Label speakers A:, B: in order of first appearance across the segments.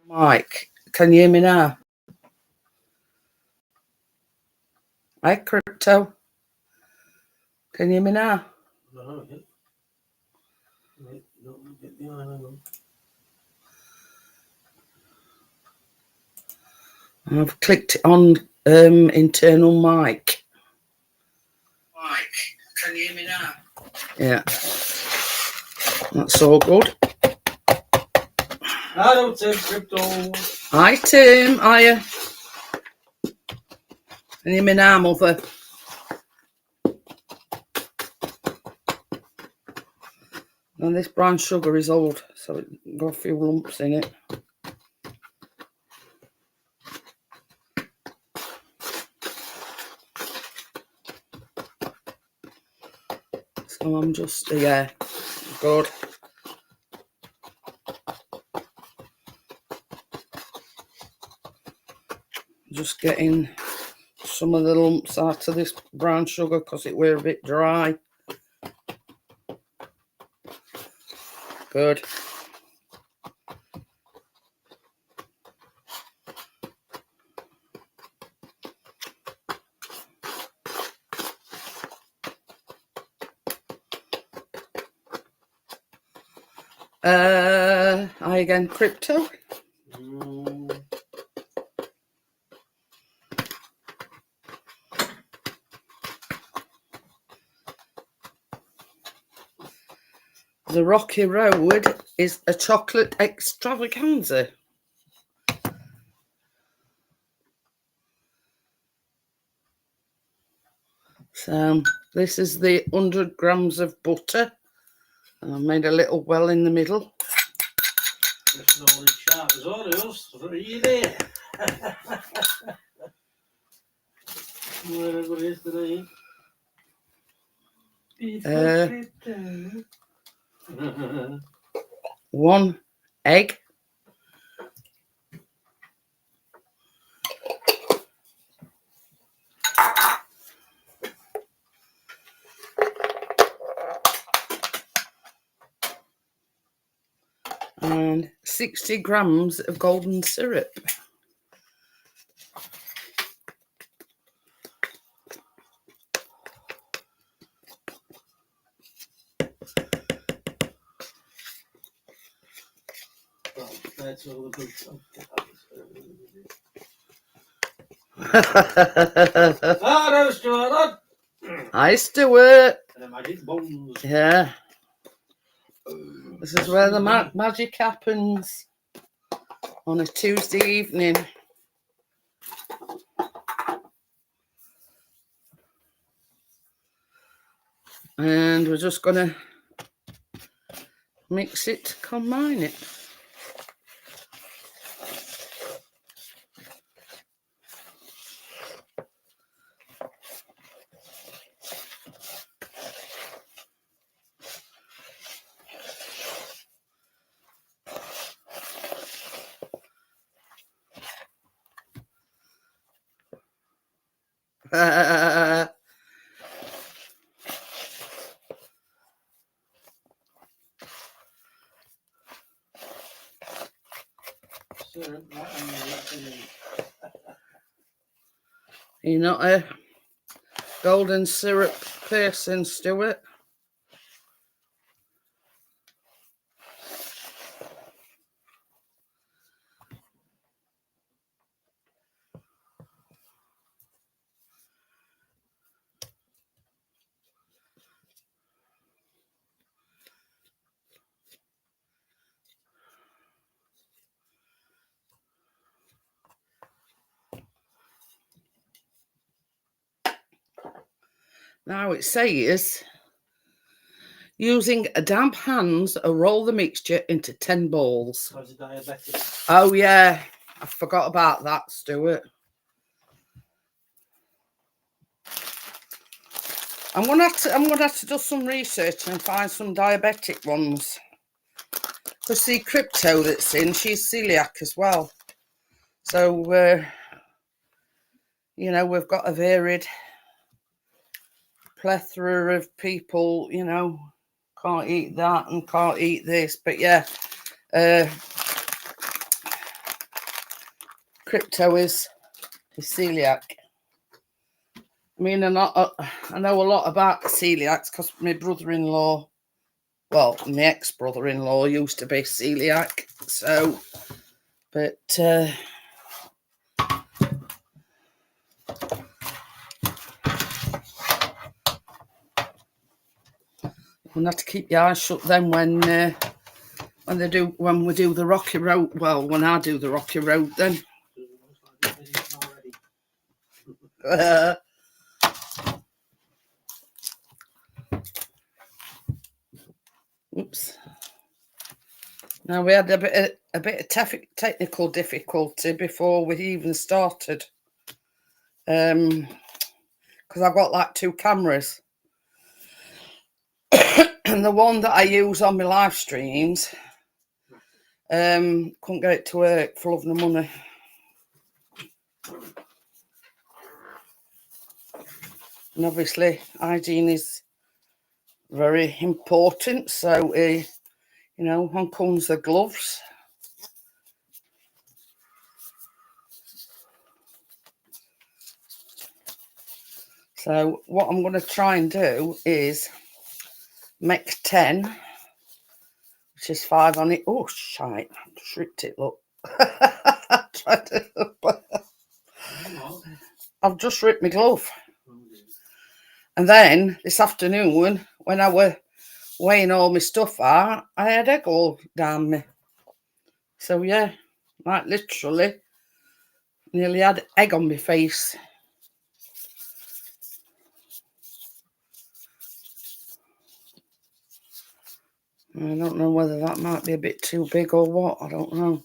A: Mike, can you hear me now? Hi, Crypto. Can you hear me now? I've clicked on internal mic. Mike, can you hear me now? Yeah. That's all good.
B: Hello, Tim Crypto.
A: Hi, Tim. Hiya. Can you hear me now, Mother? And this brown sugar is old, so it's got a few lumps in it. So I'm just, yeah, good. Just getting some of the lumps out of this brown sugar because it were a bit dry. Good. Hi again, Crypto. The Rocky Road is a chocolate extravaganza. So this is the 100 grams of butter. And I've made a little well in the middle.
B: It's not as sharp as all of us. What are you there? Whatever it is today.
A: 1 egg. And 60 grams of golden syrup.
B: That's all the good stuff. Hello, Stuart.
A: Hi, Stuart.
B: The magic bones.
A: Yeah. This is where the magic happens on a Tuesday evening. And we're just going to mix it, combine it. You're not a golden syrup person, Stuart? Now it says, using damp hands, roll the mixture into 10 balls. Oh yeah, I forgot about that, Stuart. I'm gonna have to do some research and find some diabetic ones. Because see, Crypto that's in, she's celiac as well. So you know, we've got a varied plethora of people, you know, can't eat that and can't eat this, but yeah, Crypto is celiac. I mean, I know a lot about celiacs because my brother-in-law, well, my ex-brother-in-law used to be celiac. So, but we'll have to keep your eyes shut then when we do the rocky road. Well, when I do the rocky road, then. Oops. Now we had a bit of technical difficulty before we even started, because I've got like 2 cameras, and the one that I use on my live streams, couldn't get it to work for love nor money. And obviously hygiene is very important, so you know, on comes the gloves. So what I'm going to try and do is make 10, which is 5 on it. Oh shite, I just ripped it, look. I've just ripped my glove. And then this afternoon, when I were weighing all my stuff out, I had egg all down me. So yeah, like literally nearly had egg on my face. I don't know whether that might be a bit too big or what, I don't know.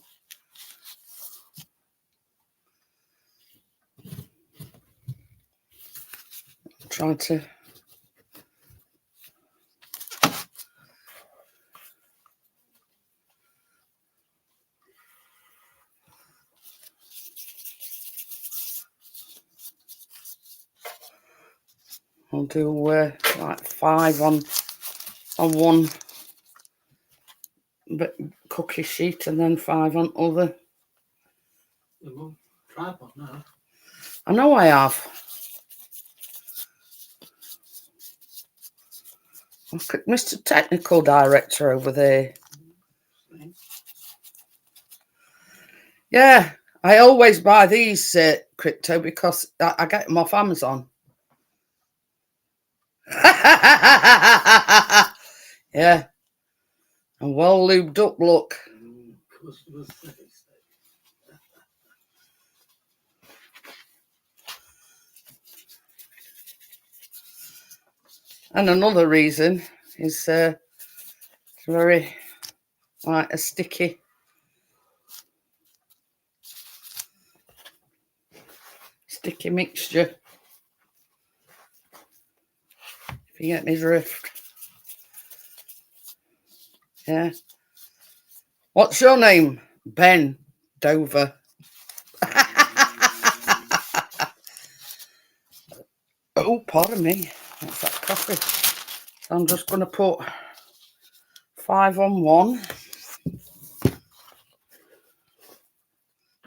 A: I'm trying to... I'll do like 5 on one cookie sheet and then 5 on other.
B: Tripod now.
A: I know I have. Look at Mr. Technical Director over there. Yeah, I always buy these Crypto because I get them off Amazon. Yeah. And well lubed up, look. And another reason is it's very like a sticky mixture. If you get me drift. Yeah. What's your name? Ben Dover. Oh, pardon me. That's that coffee. So I'm just going to put 5 on one.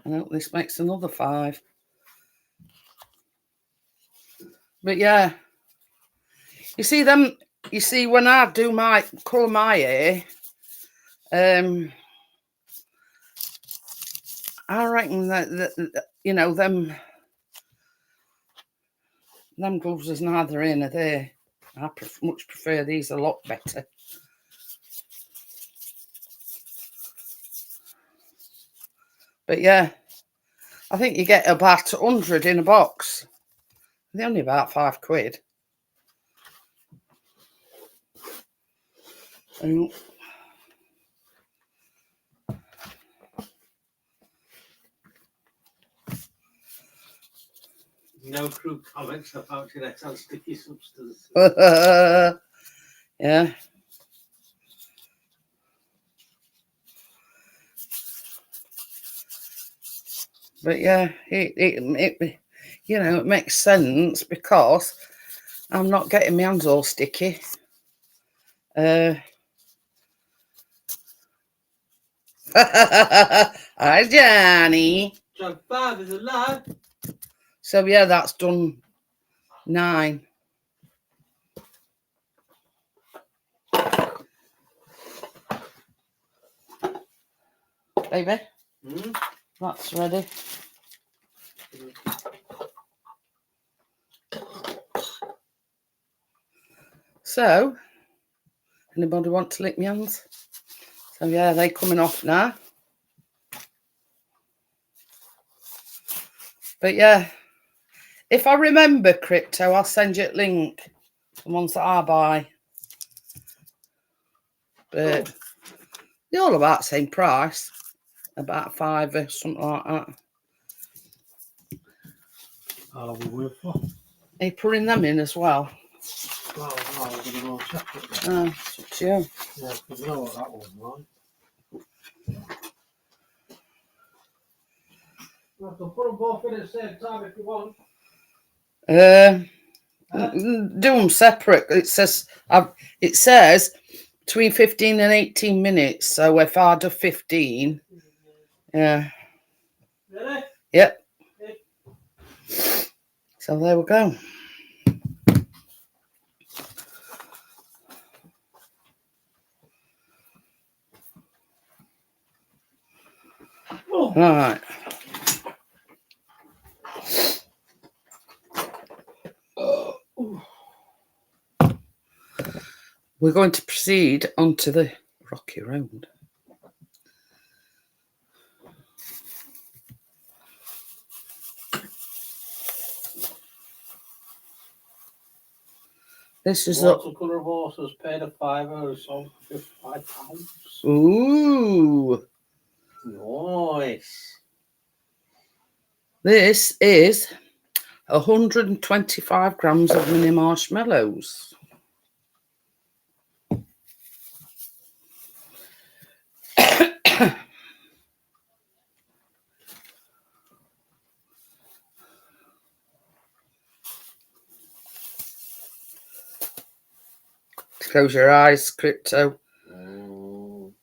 A: I hope this makes another 5. But yeah. You see them, when I do colour my hair, I reckon that you know, them gloves is neither here nor there. I much prefer these a lot better. But yeah, I think you get about 100 in a box. They're only about £5. And
B: No true comments about Jeanette on sticky substance.
A: yeah. But yeah, it you know, it makes sense because I'm not getting my hands all sticky. Hi, Johnny.
B: Job 5 is alive.
A: So yeah, that's done 9. Baby, that's ready. So, anybody want to lick my hands? So yeah, they're coming off now. But yeah, if I remember crypto, I'll send you a link. The ones that I buy. But they're all about the same price. About £5, something like that.
B: I'll be with you.
A: Are you putting them in as well?
B: No, I'm going to go separate.
A: Oh, it's up to you.
B: Yeah, because you know what that one's like. I can put them both in at the same time if you want.
A: Do them separate. It says between 15 and 18 minutes. So if I do 15, yeah.
B: Ready?
A: Yep. So there we go.
B: Oh.
A: Right. We're going to proceed onto the rocky road. This is
B: Watercolour horses paid a £5 sold for £55.
A: Ooh.
B: Nice.
A: This is 125 grams of mini marshmallows. Close your eyes, crypto.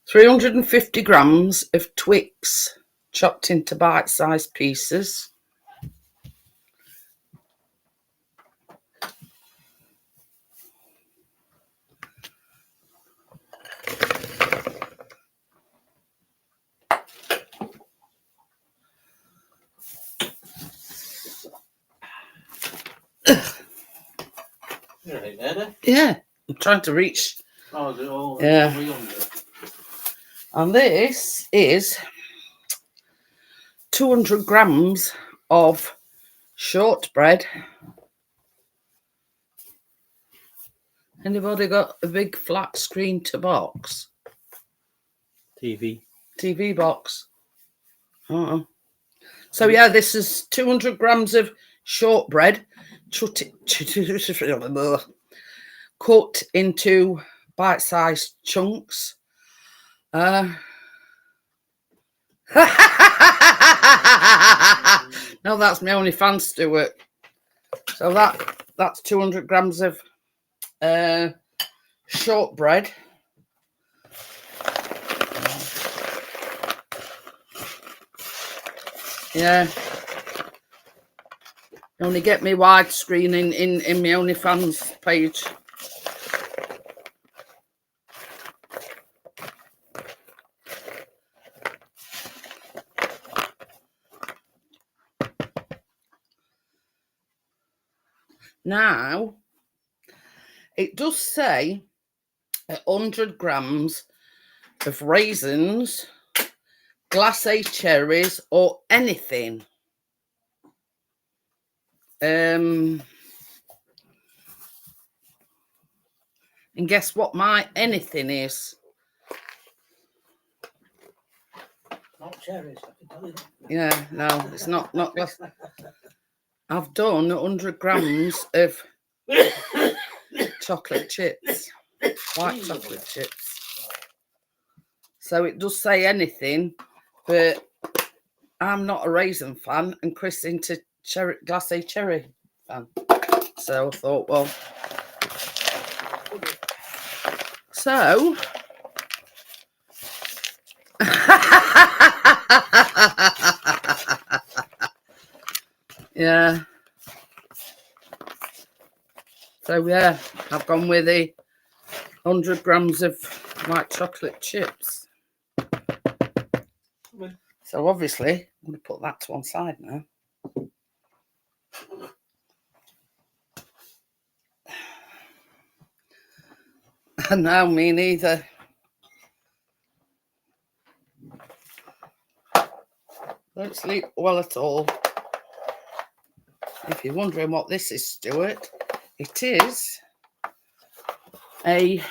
A: 350 grams of Twix chopped into bite-sized pieces.
B: You're right there.
A: Yeah, I'm trying to reach.
B: Oh, is it all?
A: Yeah. And this is 200 grams of shortbread. Anybody got a big flat screen to box?
B: TV
A: box. So yeah, this is 200 grams of shortbread cut into bite-sized chunks. No, that's my only fan, Stuart. So that's 200 grams of shortbread. Yeah. You only get me widescreen in my OnlyFans page. Now, it does say 100 grams of raisins, glacé cherries, or anything. And guess what my anything is?
B: Not cherries, I can tell you that.
A: Yeah, no, it's not glass. I've done 100 grams of chocolate chips, white chocolate chips. So it does say anything, but I'm not a raisin fan, and Chris into glacé cherry fan. So I thought, well, so Yeah. So yeah, I've gone with the 100 grams of white chocolate chips. So obviously, I'm going to put that to one side now. And now me neither. Don't sleep well at all. If you're wondering what this is, Stuart, it is a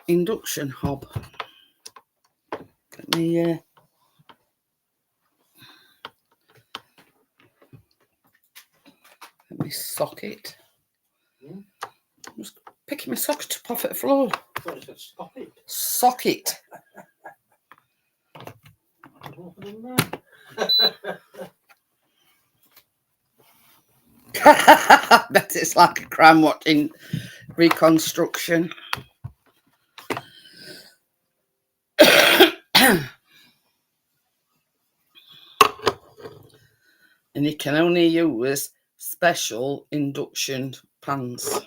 A: induction hob. Let me socket. I'm just picking my socket up off at the floor.
B: Stop it.
A: Socket. I bet it's like a crime watching reconstruction. And you can only use special induction pans.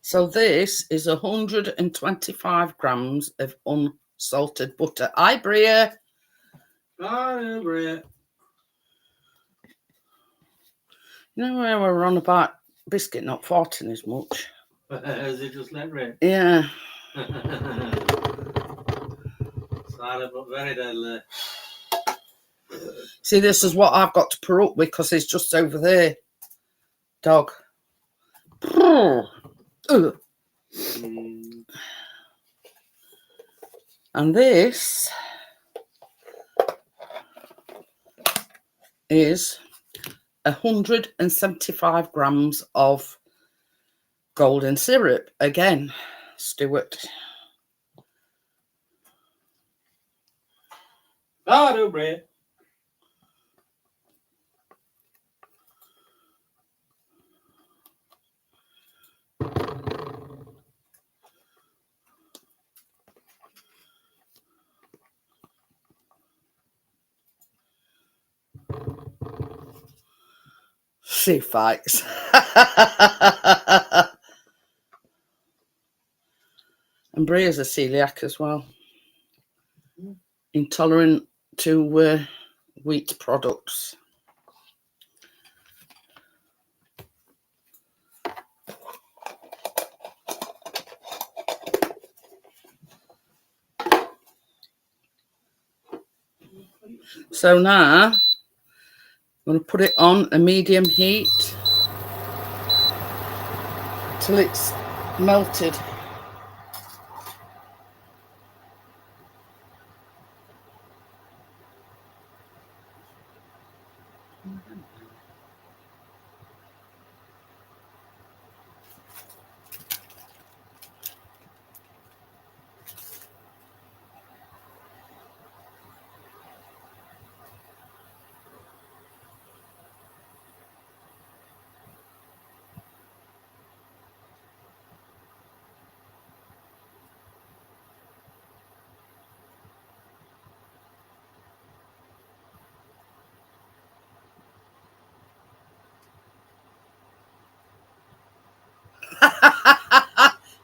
A: So this is 125 grams of unsalted butter. Hi, Bria.
B: Hi, Bria.
A: You know where we're on about biscuit not farting as much?
B: Has it just let rip?
A: Yeah.
B: Silent but very deadly.
A: See, this is what I've got to put up with because it's just over there. Dog. And this is 175 grams of golden syrup. Again, Stuart.
B: Hello, Bria.
A: She fights. And Bria's a celiac as well. Intolerant to wheat products. So now I'm going to put it on a medium heat till it's melted.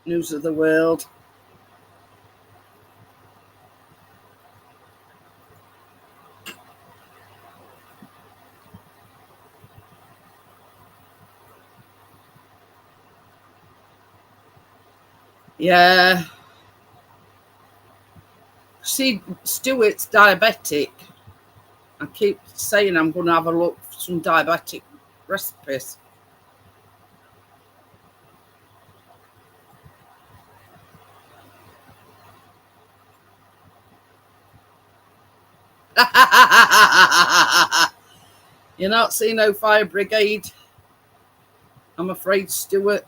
A: News of the world. Yeah. See, Stuart's diabetic. I keep saying I'm going to have a look for some diabetic recipes. You're not seeing no fire brigade, I'm afraid, Stuart.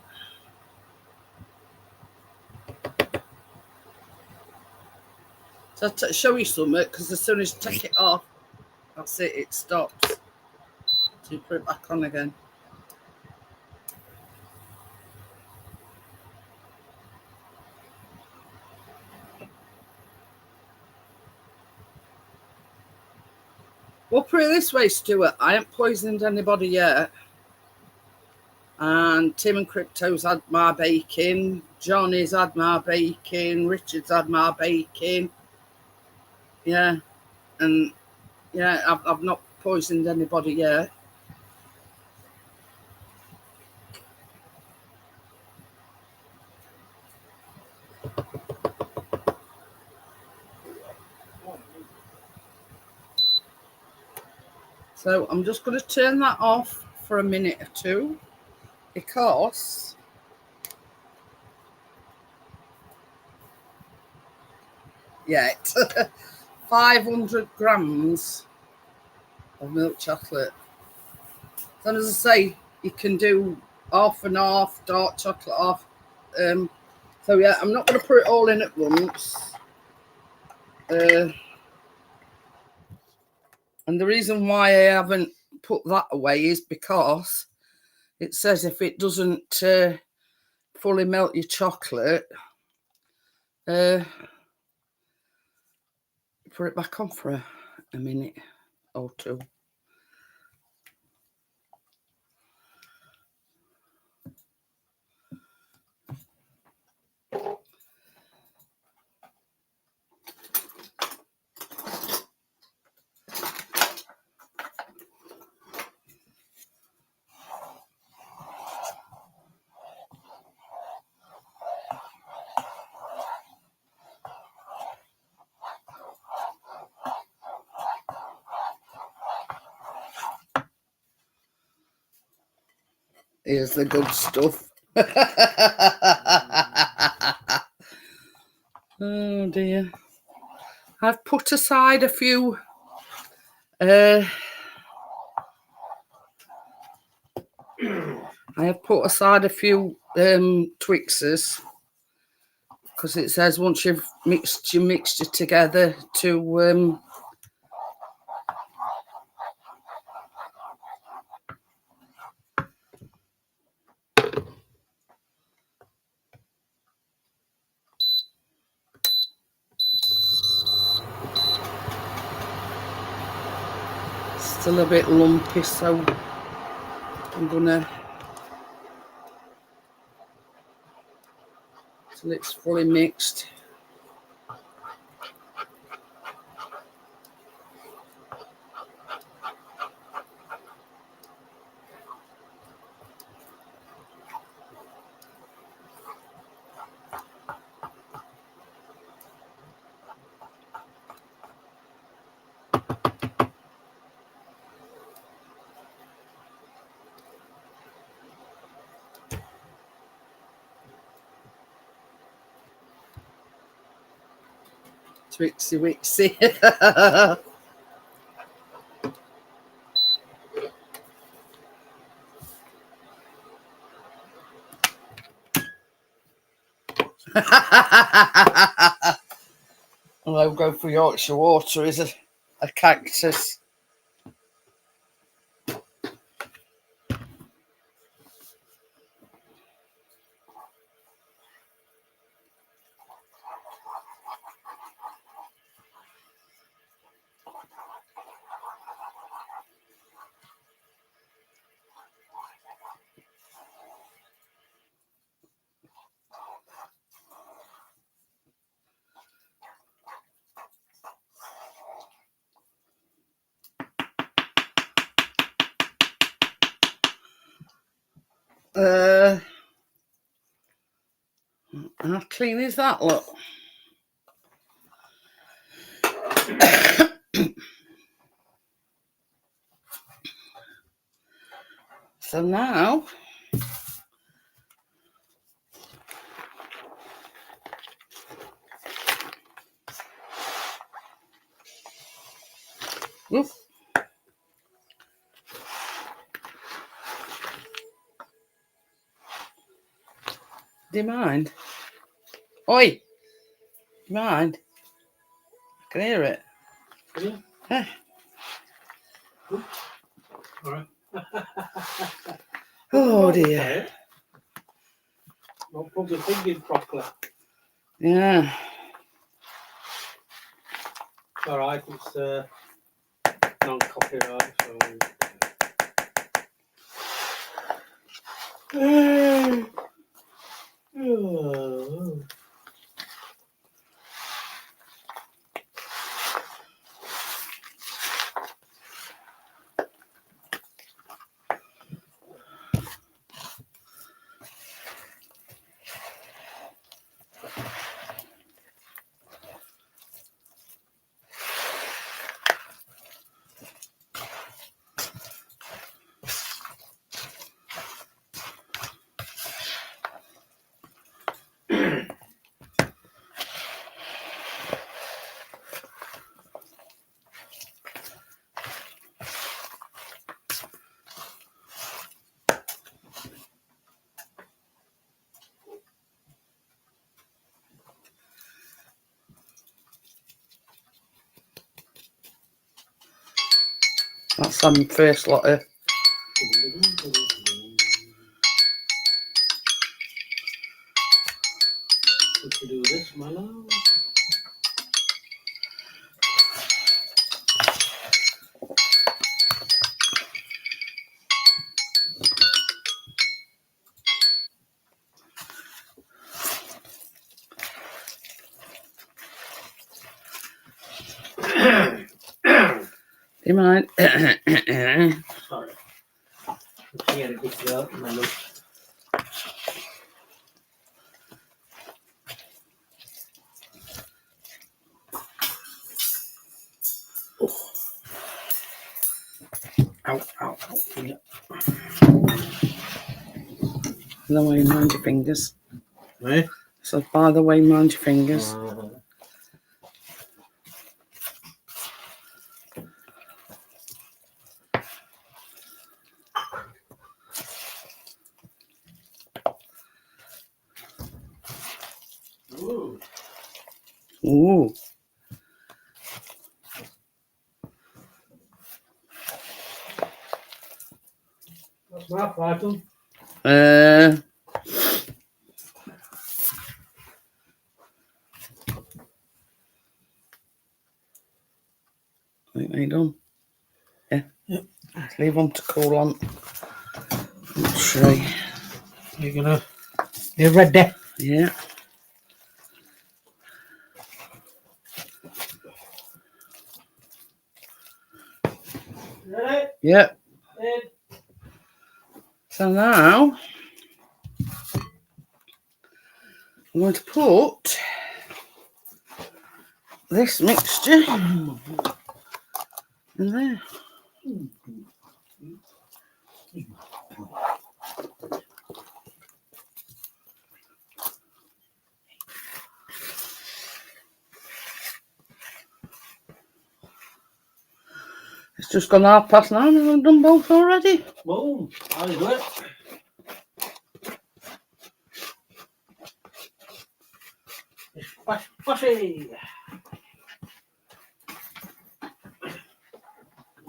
A: So I'll show you something, because as soon as you take it off, that's it, it stops. So you put it back on again. Well, put it this way, Stuart, I haven't poisoned anybody yet. And Tim and Crypto's had my baking, Johnny's had my baking, Richard's had my baking. Yeah, and yeah, I've not poisoned anybody yet. So I'm just going to turn that off for a minute or two, because yeah, 500 grams of milk chocolate. And as I say, you can do half and half, dark chocolate half. So yeah, I'm not going to put it all in at once. And the reason why I haven't put that away is because it says if it doesn't fully melt your chocolate, put it back on for a minute or two. Here's the good stuff. Oh dear. I've put aside a few I have put aside a few Twixes, because it says once you've mixed your mixture together to still a bit lumpy, so I'm gonna, till it's fully mixed. Twixy Wixy. I'll go for Yorkshire water is a cactus. How clean is that, look? So now oof. Do you mind? Oi! Do you mind? Can hear it?
B: Can you?
A: Yeah.
B: All right.
A: Oh dear.
B: Don't plug your thing in properly.
A: Yeah.
B: All right, it's non-copyright, so. Oh.
A: That's some first lot of.
B: We should do this, my love.
A: Do you mind?
B: Sorry. She had a big girl in my nose. Ow, ow, ow. Yeah.
A: By the way, mind your fingers.
B: Eh?
A: So by the way, mind your fingers.
B: Ooh.
A: Ooh.
B: That's my item.
A: I think they done. Yeah.
B: Yep.
A: Let's leave them to cool on. Tray.
B: You're ready.
A: Yeah.
B: Ready?
A: Yeah.
B: In.
A: So now I'm going to put this mixture in there. It's just gone 9:30 and I've done both already.
B: Boom. I'll do it. Wash, washy.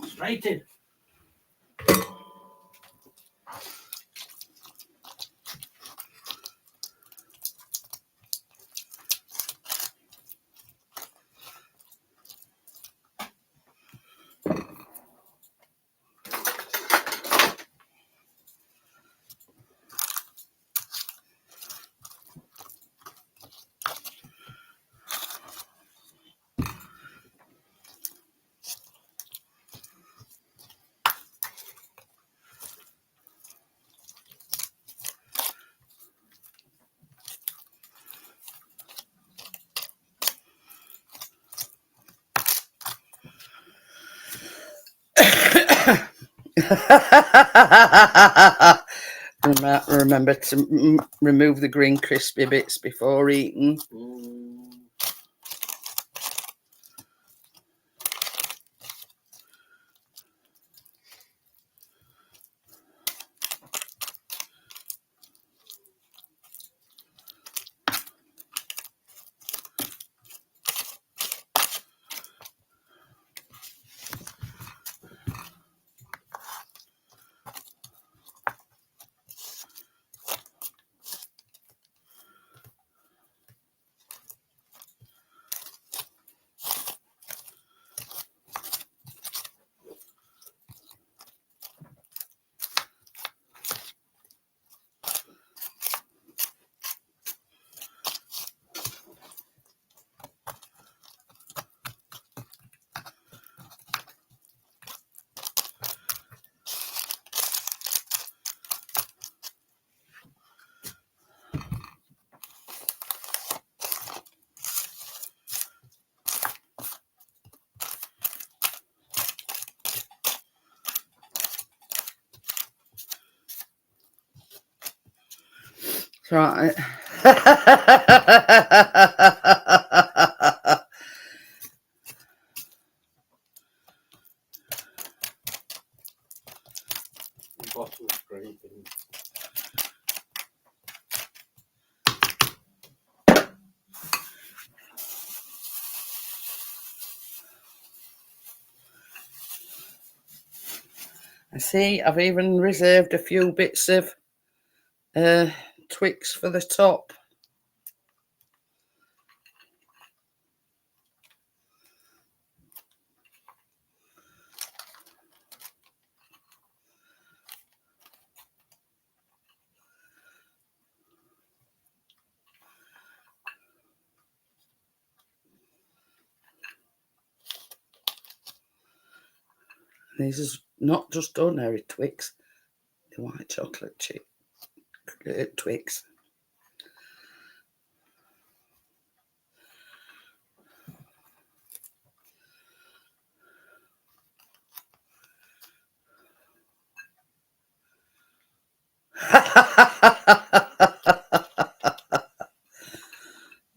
B: Straight in.
A: Remember to remove the green crispy bits before eating. Right.
B: The bottle's scraping.
A: I see, I've even reserved a few bits of Twix for the top. These is not just ordinary Twix, the white chocolate chip Twix.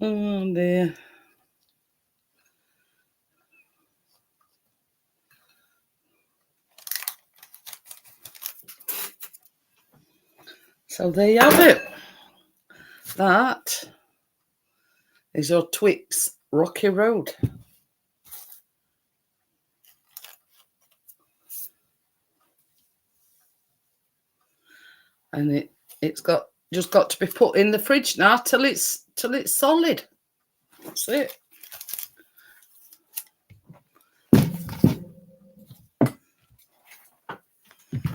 A: Oh dear. So there you have it. That is your Twix Rocky Road. And it's just got to be put in the fridge now till it's solid. That's it.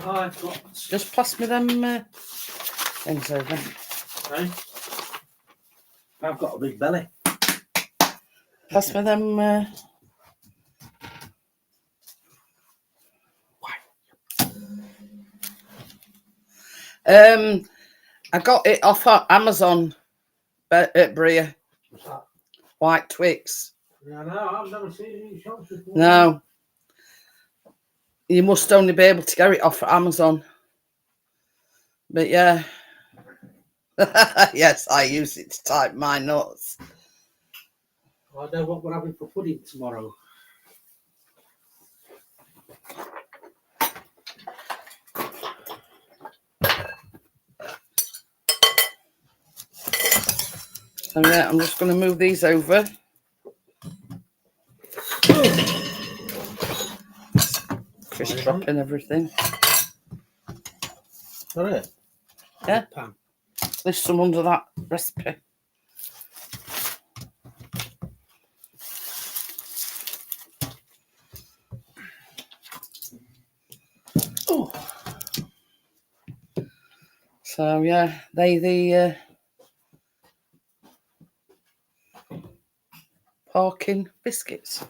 B: I've got.
A: Just pass me them things over.
B: Hey? I've got a big belly.
A: Pass me them. I got it off Amazon at Bria.
B: What's that?
A: White Twix.
B: Yeah, no, I've never seen it in shops before.
A: No. You must only be able to get it off Amazon. But yeah. Yes, I use it to type my notes.
B: I know what we're having for pudding tomorrow.
A: So yeah, I'm just going to move these over. Chris dropping everything.
B: Sorry.
A: Yeah.
B: Pan.
A: There's some under that recipe. Oh. So yeah, the Parkin Biscuits.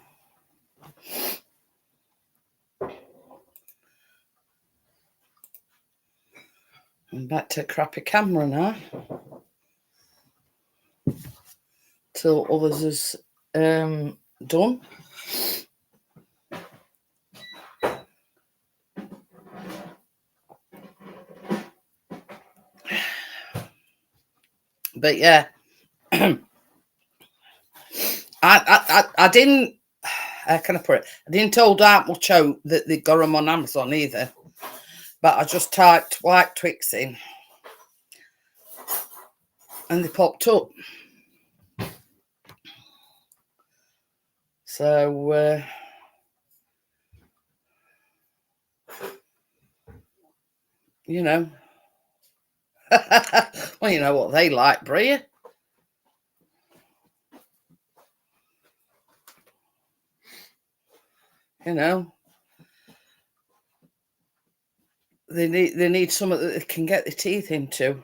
A: I'm back to crappy camera now. Till others is done. But yeah, I didn't. How can I put it? I didn't hold out much out that they got them on Amazon either. But I just typed white Twix in, and they popped up. So you know, well, you know what they like, Bria. You know, they need something that they can get their teeth into.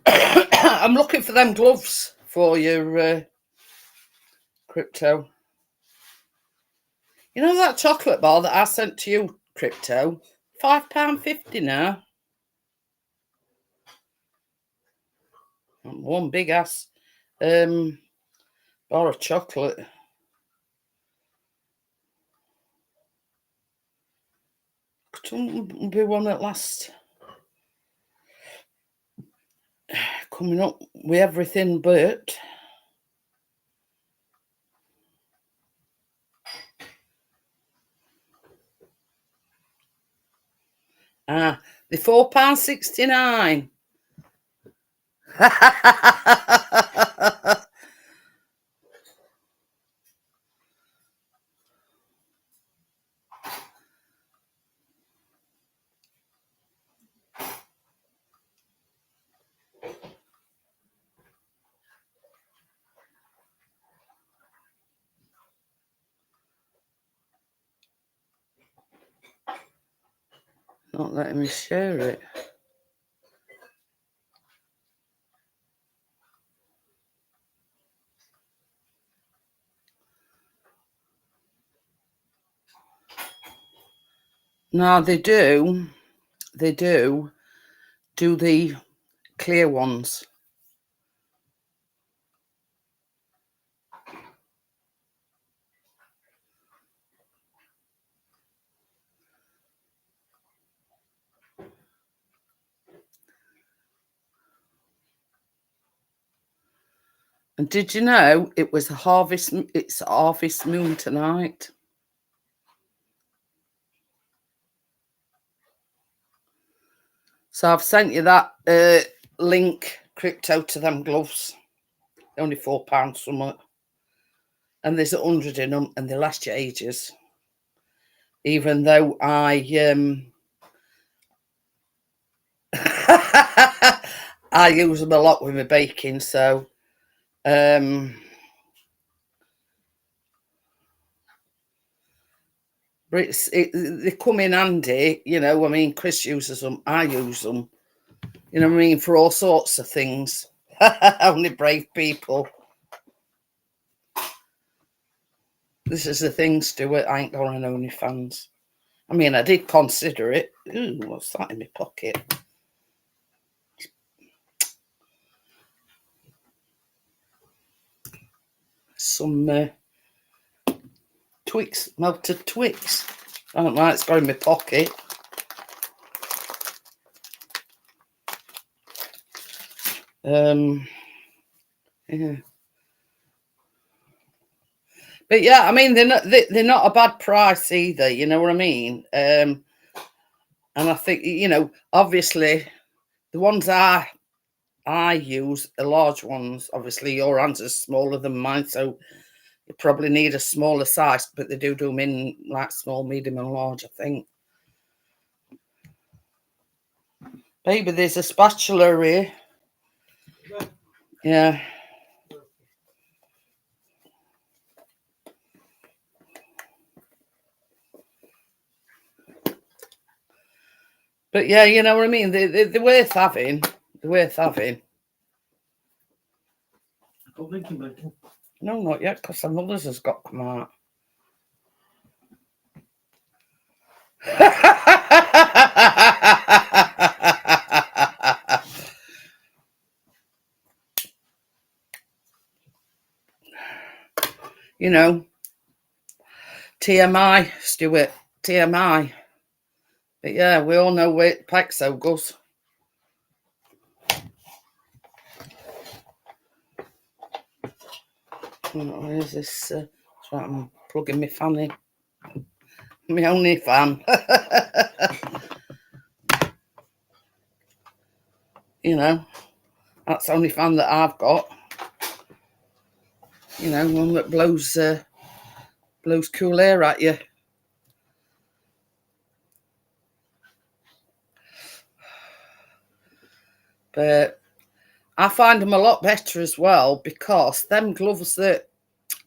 A: I'm looking for them gloves for your Crypto. You know that chocolate bar that I sent to you, Crypto? £5.50 now. One big ass bar of chocolate. Couldn't be one at last. Coming up with everything but. Ah, the £4.69. Not letting me share it. No, they do the clear ones. And did you know it was it's harvest moon tonight? So I've sent you that link, crypto, to them gloves. They're only £4 somewhat. And there's 100 in them and they last you ages. Even though I I use them a lot with my baking, so but they come in handy, you know. I mean, Chris uses them, I use them, you know what I mean, for all sorts of things. Only brave people. This is the thing, Stuart. I ain't got an OnlyFans. I mean, I did consider it. Ooh, what's that in my pocket? Some Twix, melted Twix. I don't know, it's got in my pocket. Yeah. But yeah, I mean, they're not a bad price either, you know what I mean? And I think, you know, obviously the ones I use are large ones. Obviously your hands are smaller than mine, so you probably need a smaller size, but they do them in like small, medium and large, I think. Baby, there's a spatula here. Yeah. But yeah, you know what I mean? They're worth having. They're worth having.
B: Blinking.
A: No, not yet, because some others has got come out. You know, TMI, Stuart, TMI. But yeah, we all know where Paxo goes. Where's this? That's right, I'm plugging my fan in. My only fan. You know, that's the only fan that I've got. You know, one that blows cool air at you. But I find them a lot better as well, because them gloves that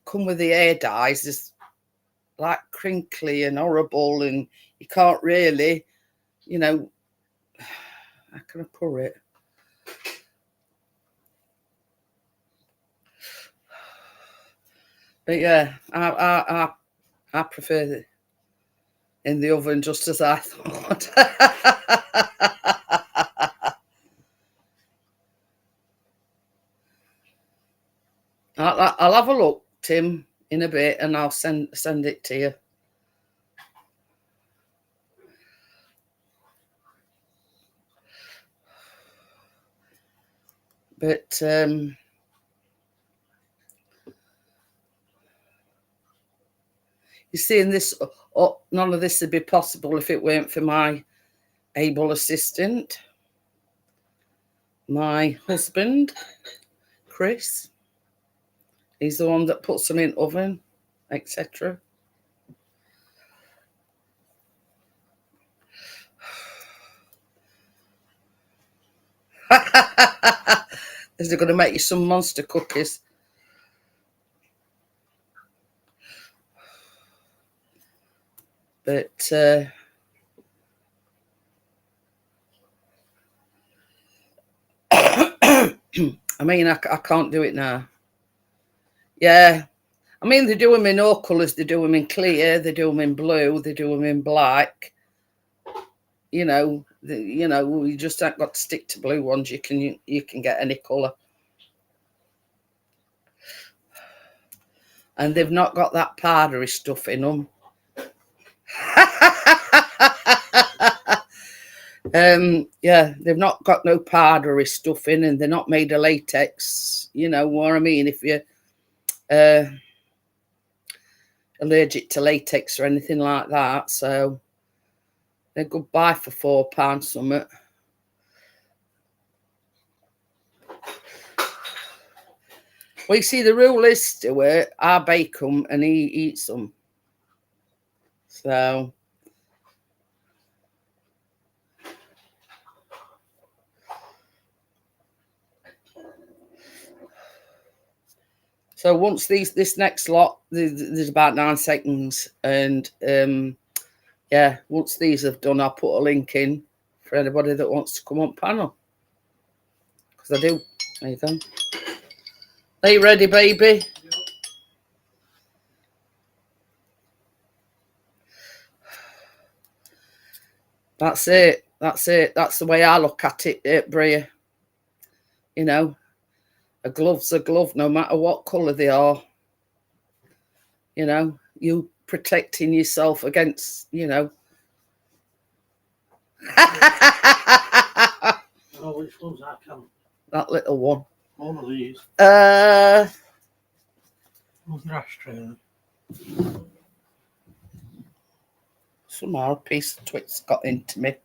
A: come with the air dyes is like crinkly and horrible, and you can't really, you know, how can I put it? But yeah, I prefer it in the oven, just as I thought. I'll have a look, Tim, in a bit, and I'll send it to you. But you see, in this, none of this would be possible if it weren't for my able assistant, my husband, Chris. He's the one that puts them in oven, etc. Is it going to make you some monster cookies? But I mean, I can't do it now. Yeah. I mean, they do them in all colours. They do them in clear. They do them in blue. They do them in black. You know, you just ain't got to stick to blue ones. You can get any colour. And they've not got that powdery stuff in them. Yeah, they've not got no powdery stuff in, and they're not made of latex. You know what I mean? If you're allergic to latex or anything like that, so they're good buy for £4 something. Well, you see, the rule is, Stuart, I bake them and he eats them. So once this next lot, there's about 9 seconds, and yeah, once these have done, I'll put a link in for anybody that wants to come on panel, because I do. There you go. Are you ready, baby? That's it. That's it. That's the way I look at it, Bria. You know, a glove's a glove, no matter what colour they are. You know, you protecting yourself against, you know.
B: Oh, which one's that?
A: That little one.
B: One of these. What's the ashtray?
A: Somehow a piece of Twix got into me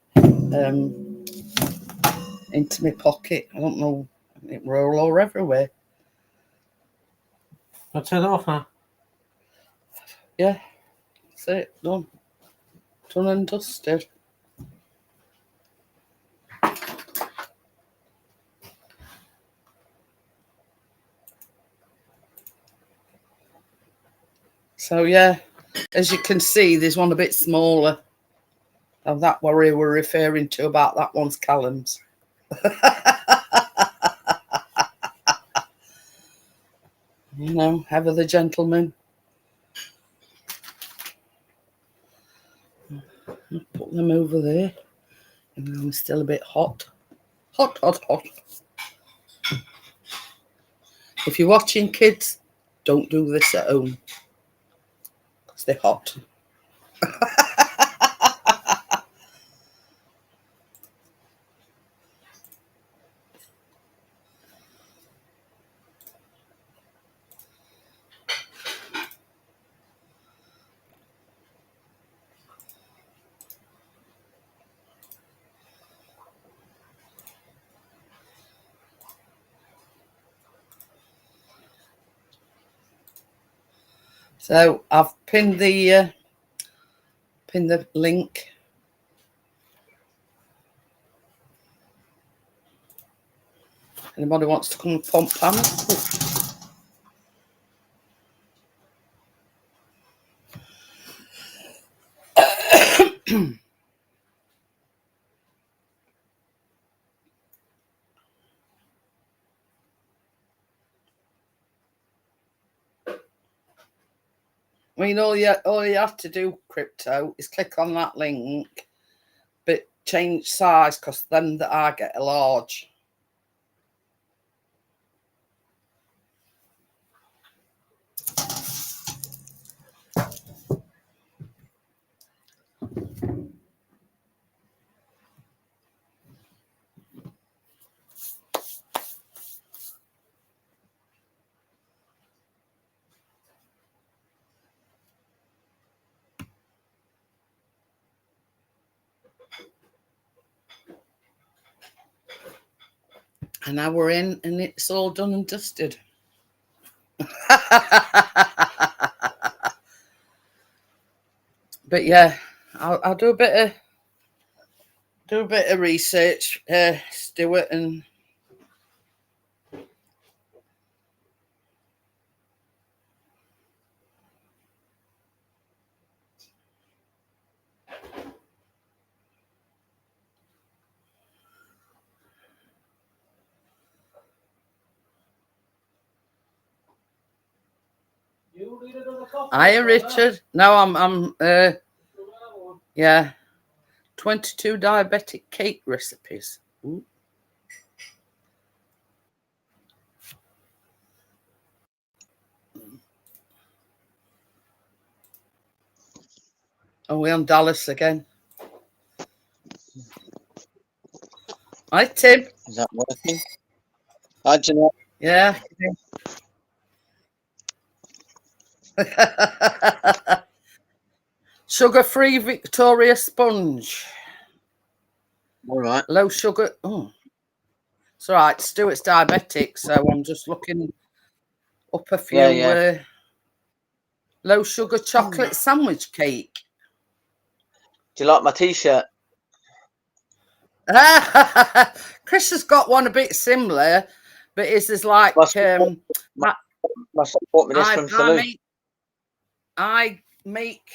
A: pocket. I don't know. It roll all everywhere.
B: I'll turn it off now.
A: Yeah, that's it. Done and dusted. So yeah, as you can see, there's one a bit smaller. Of that worry we're referring to about that one's Callum's. You know, ever the gentleman. Put them over there. And I'm still a bit hot. Hot. If you're watching, kids, don't do this at home, because they're hot. So I've pinned the link. Anybody wants to come and pump panel? I mean, all you have to do, Crypto, is click on that link, but change size, because then that I get a large. And now we're in and it's all done and dusted. But yeah, I'll do a bit of research, Stuart, and hiya, Richard. No, I'm yeah, 22 diabetic cake recipes. Ooh. Are we on Dallas again? Hi, Tim.
C: Is that working? Hi, Jeanette.
A: Yeah. Sugar-free Victoria sponge.
C: All right.
A: Low sugar. Oh, it's all right. Stuart's diabetic, so I'm just looking up a few.
C: Yeah.
A: Low sugar chocolate sandwich cake.
C: Do you like my T-shirt?
A: Chris has got one a bit similar, but his is like
C: Must have bought me this from Saloon.
A: I make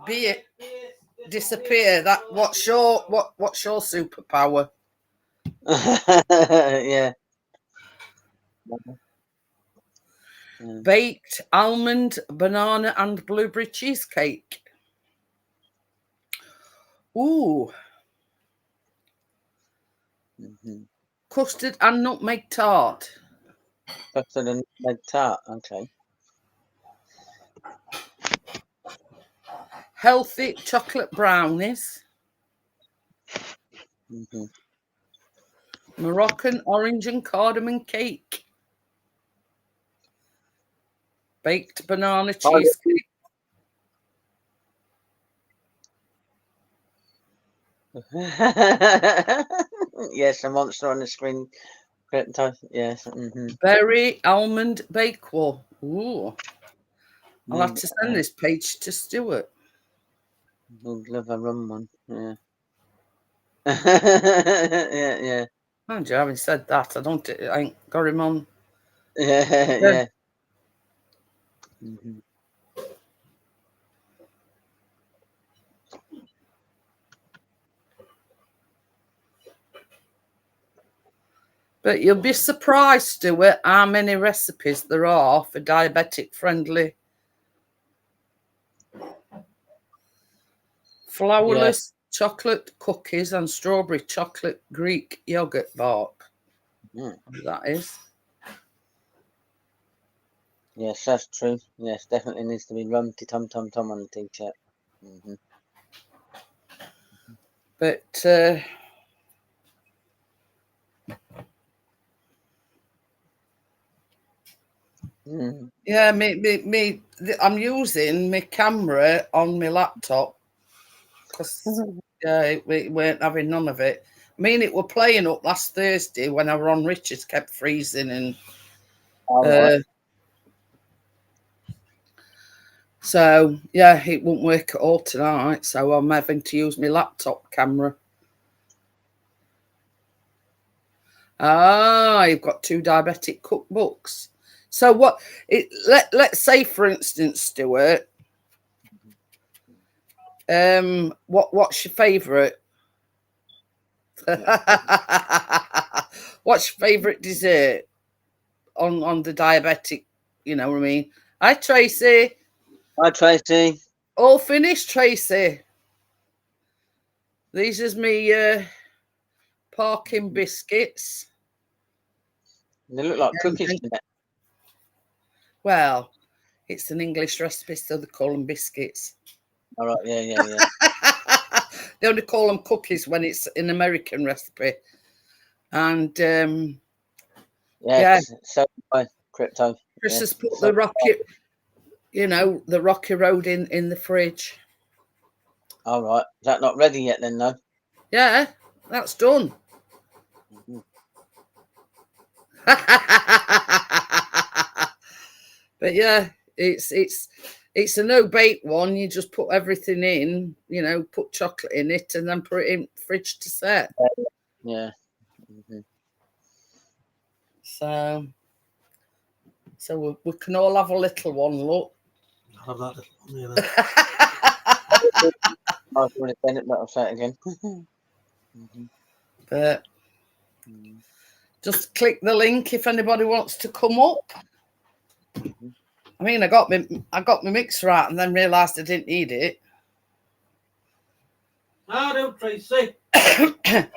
A: beer disappear. That what's your superpower?
C: Yeah.
A: Baked almond, banana, and blueberry cheesecake. Ooh. Custard and nutmeg tart.
C: Custard and nutmeg tart. Okay.
A: Healthy chocolate brownies. Moroccan orange and cardamom cake. Baked banana cheesecake.
C: Yes, a monster on the screen. Yes.
A: Berry almond bakewell. Ooh. I'll have to send this page to Stuart.
C: I'd love a rum one. Yeah. Yeah.
A: Mind you, having said that, I ain't got him on.
C: Yeah.
A: But you'll be surprised, Stuart, how many recipes there are for diabetic friendly. Flourless chocolate cookies and strawberry chocolate Greek yogurt bark. That is.
C: Yes, that's true. Yes, definitely needs to be rumty tum tum tum on the T-shirt.
A: But yeah, I'm using my camera on my laptop because we weren't having none of it. I mean, it were playing up last Thursday when I were on Richards, kept freezing and. So yeah, it won't work at all tonight. So I'm having to use my laptop camera. You've got 2 diabetic cookbooks. So what? Let's say, for instance, Stuart. What's your favourite? What's your favourite dessert on the diabetic? You know what I mean? Hi, Tracy.
C: Hi, Tracy.
A: All finished, Tracy. These is me Parkin Biscuits.
C: They look like cookies.
A: Well, it's an English recipe, so they call them biscuits.
C: All right, yeah.
A: They only call them cookies when it's an American recipe. And
C: so by crypto.
A: Chris has put the rocky road in the fridge.
C: All right. Is that not ready yet then, though?
A: Yeah, that's done.
C: Mhm.
A: But yeah, it's a no bake one. You just put everything in, put chocolate in it, and then put it in fridge to set.
C: Yeah. Mhm.
A: So we can all have a little one. Look.
B: I'll have that little one there then.
C: I've already done it, but I'll say it again. Mhm.
A: But
C: Mhm.
A: just click the link if anybody wants to come up.
C: Mhm.
A: I mean, I got my mixer out and then realised I didn't need it.
B: How do, Tracy?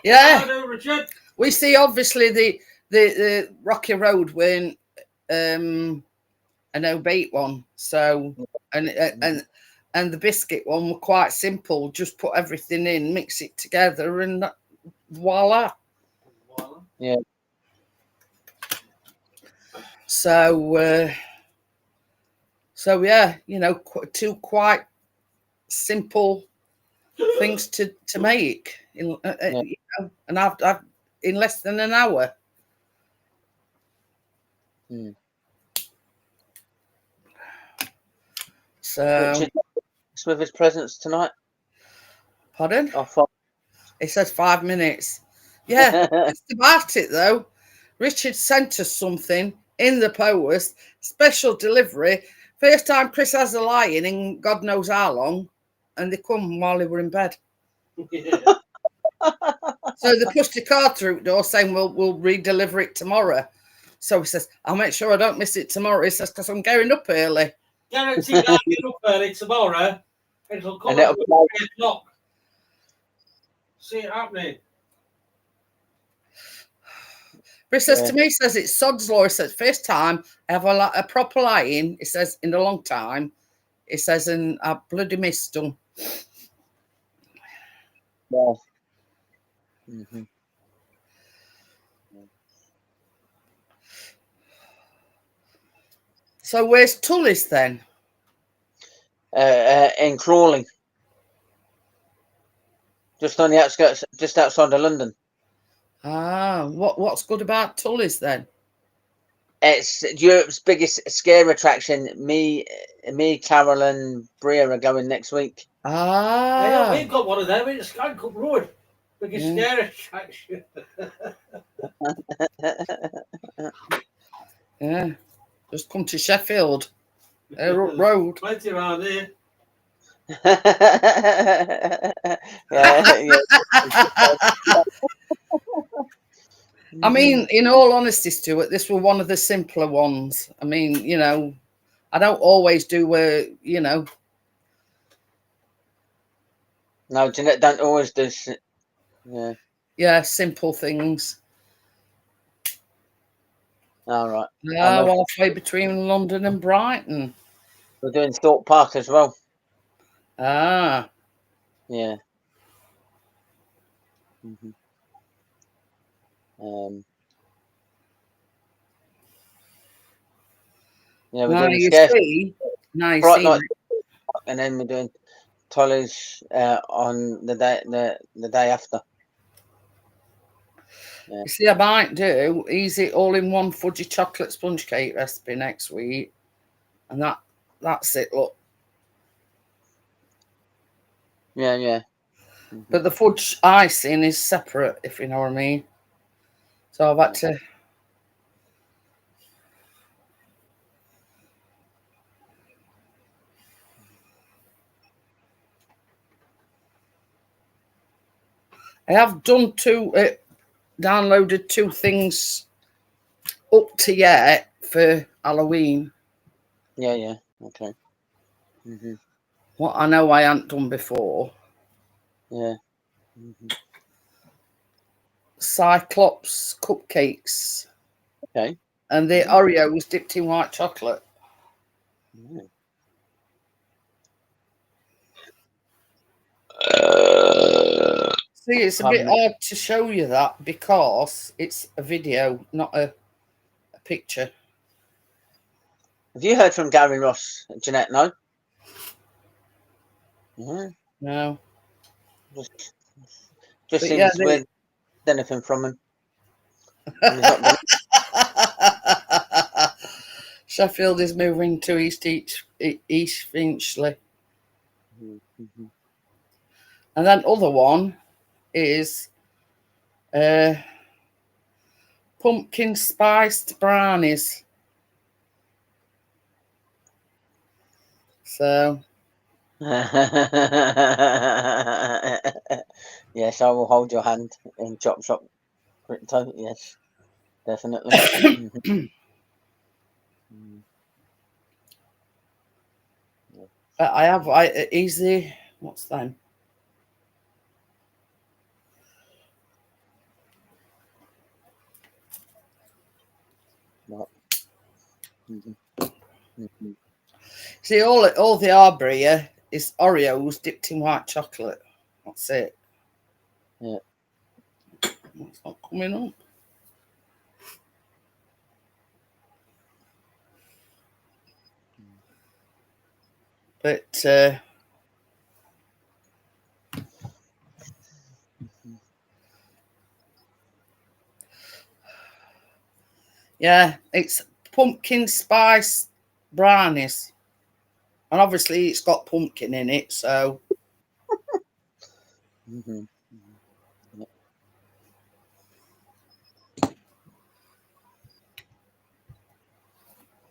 A: Yeah,
B: How do, Richard?
A: we see obviously the Rocky Road weren't a no bake one, so and the biscuit one were quite simple. Just put everything in, mix it together, and voila.
B: Voila.
C: Yeah.
A: So yeah, two quite simple things to make
C: Yeah.
A: and I've in less than an hour.
C: Mm.
A: So
C: Richard with his presents tonight.
A: pardon?
C: Oh, fuck.
A: It says 5 minutes. Yeah, it's about it though. Richard sent us something in the post, special delivery. First time Chris has a lie-in in God knows how long, and they come while they were in bed.
B: Yeah.
A: So they pushed a card through the door saying we'll re-deliver it tomorrow. So he says, I'll make sure I don't miss it tomorrow. He says, because I'm going up early.
B: Guaranteed I'll get up early tomorrow. It'll come
C: And
B: up
C: it'll
B: at
C: be like,
B: 3 o'clock. See it happening.
A: But he says
C: yeah.
A: to me, he says, it's sod's law. He says, first time I have a proper lie-in, he says, in a long time. He says, and I bloody missed them.
C: Yeah. Mm-hmm.
A: So where's Tully's then?
C: In Crawley, just on the outskirts, just outside of London.
A: Ah, what's good about Tully's then?
C: It's Europe's biggest scare attraction. Me, Carol, and Bria are going next week.
A: Ah,
B: We've got one of them in Scancup Road. Biggest
A: Yeah.
B: scare attraction.
A: Yeah, just come to Sheffield, road.
B: Plenty around here.
C: Yeah.
A: I mean, in all honesty, Stuart, this was one of the simpler ones. I mean, I don't always do
C: No, Jeanette don't always do. Yeah.
A: simple things.
C: All right.
A: Halfway between London and Brighton.
C: We're doing Thorpe Park as well.
A: Ah,
C: Yeah. Mm-hmm. Yeah, we're
A: now
C: doing
A: you
C: Scare
A: see,
C: Fright Night, and then we're doing Tolly's on the day after. Yeah.
A: You see, I might do easy all-in-one fudgy chocolate sponge cake recipe next week, and that's it. Look,
C: Yeah. Mm-hmm.
A: but the fudge icing is separate, if you know what I mean. So I've had to. I have done downloaded 2 things up to yet for Halloween.
C: Yeah. Okay. Mm-hmm.
A: What I know I hadn't done before.
C: Yeah. Mm-hmm.
A: Cyclops cupcakes.
C: Okay.
A: And the Oreos dipped in white chocolate.
C: Mm-hmm.
A: See, it's a bit hard to show you that because it's a video, not a picture.
C: Have you heard from Gary Ross, Jeanette? No. Mm-hmm.
A: No.
C: Just
A: But yeah,
C: seems weird. Anything from him. And he's not done.
A: Sheffield is moving to East Finchley.
C: Mhm.
A: And then other one is pumpkin spiced brownies. So
C: Yes, I will hold your hand in Chop Shop Crypto. Yes, definitely. Mhm. Mm, yeah.
A: I have easy. What's that?
C: Right. Mhm. Mhm.
A: See, all the Arbor here is Oreos dipped in white chocolate. That's it.
C: Yeah.
A: It's not coming up. But
C: Mhm.
A: yeah, it's pumpkin spice brownies. And obviously it's got pumpkin in it, so
C: Mhm. Yeah.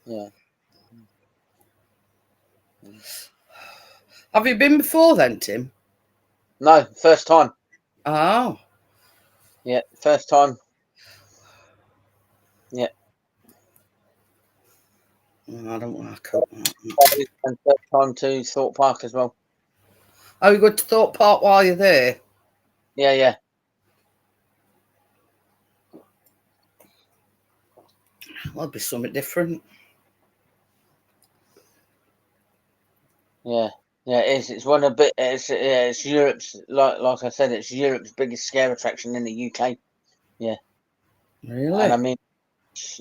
C: Yeah. Mhm.
A: have you been before then, Tim?
C: No, first time.
A: Oh.
C: Yeah, first time. Yeah.
A: I don't want to coat that.
C: And first time to Thorpe Park as well.
A: Oh, you go to Thorpe Park while you're there?
C: Yeah, yeah,
A: That'll be something different.
C: yeah. Yeah, it is. It's one of bit. It's Europe's like I said. It's Europe's biggest scare attraction in the UK. Yeah, and I
A: Really?
C: mean,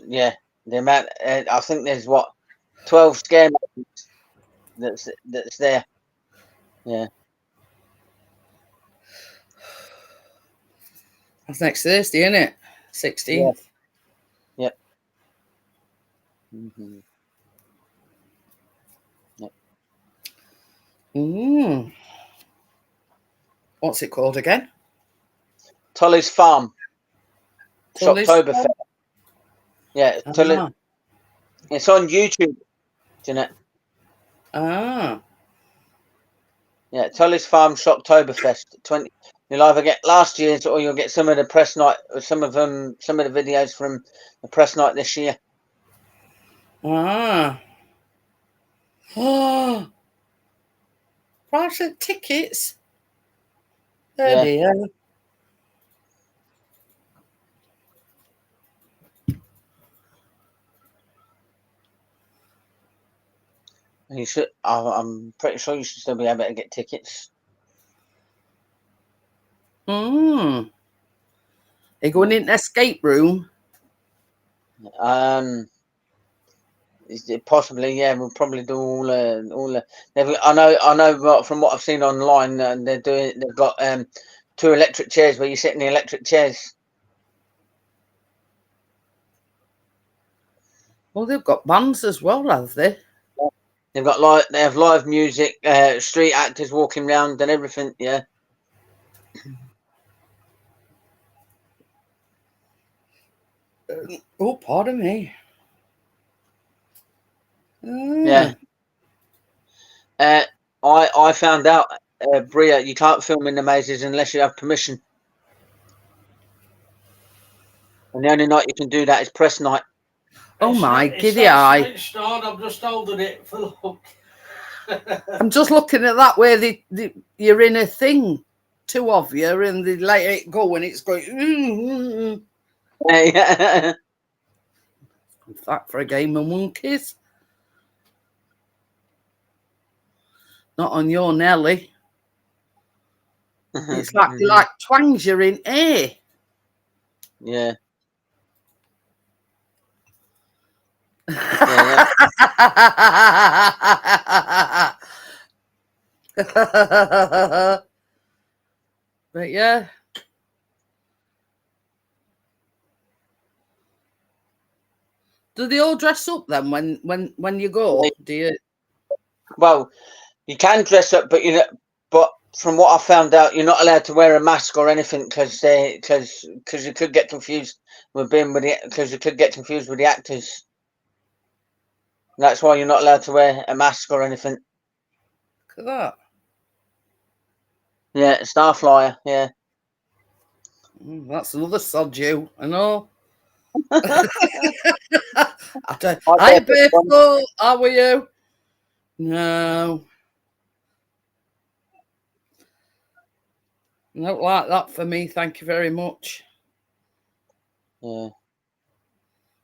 C: yeah, the amount. I think there's what 12 scare mountains that's there. Yeah,
A: That's next Thursday, isn't it?
C: yeah,
A: 16th.
C: yeah. Hmm. Yeah.
A: Mm. What's it called again?
C: Tully's Farm,
A: Tully's
C: Shocktoberfest.
A: Farm?
C: Yeah, Tully.
A: Ah.
C: It's on YouTube, Jeanette.
A: Ah.
C: Yeah, Tully's Farm Shocktoberfest. 20. You'll either get last year's or you'll get some of the press night, some of the videos from the press night this year.
A: Ah. Oh. Price of tickets? Oh
C: Yeah,
A: dear.
C: you should. I'm pretty sure you should still be able to get tickets.
A: Mm. Are you going
C: Yeah.
A: in an escape room?
C: Um, possibly, yeah. We'll probably do all the. I know. From what I've seen online, they're doing. They've got 2 electric chairs where you sit in the electric chairs.
A: Well, they've got bands as well, have they?
C: They've got they have live music, street actors walking around and everything. Yeah,
A: Oh, pardon me.
C: yeah.
A: Ah.
C: Uh, I found out, Bria, you can't film in the mazes unless you have permission, and the only night you can do that is press night.
A: Oh my
B: It's
A: giddy
B: not
A: eye.
B: switched on. I'm just holding it for look.
A: I'm just looking at that where you're in a thing, two of you, and they let it go and it's going.
C: Yeah.
A: In fact, for a game of monkeys, not on your Nelly. It's like twangs you're in air.
C: Yeah, yeah,
A: But yeah. Do they all dress up then when you go? Do you?
C: Well, you can dress up, but but from what I found out, you're not allowed to wear a mask or anything because you could get confused with because you could get confused with the actors. That's why you're not allowed to wear a mask or anything.
A: Look at that.
C: Yeah, Starflyer. Yeah.
A: That's another sod you. I know.
C: I
A: Hi, Biffle. How are you? No. Not like that for me. Thank you very much.
C: Yeah.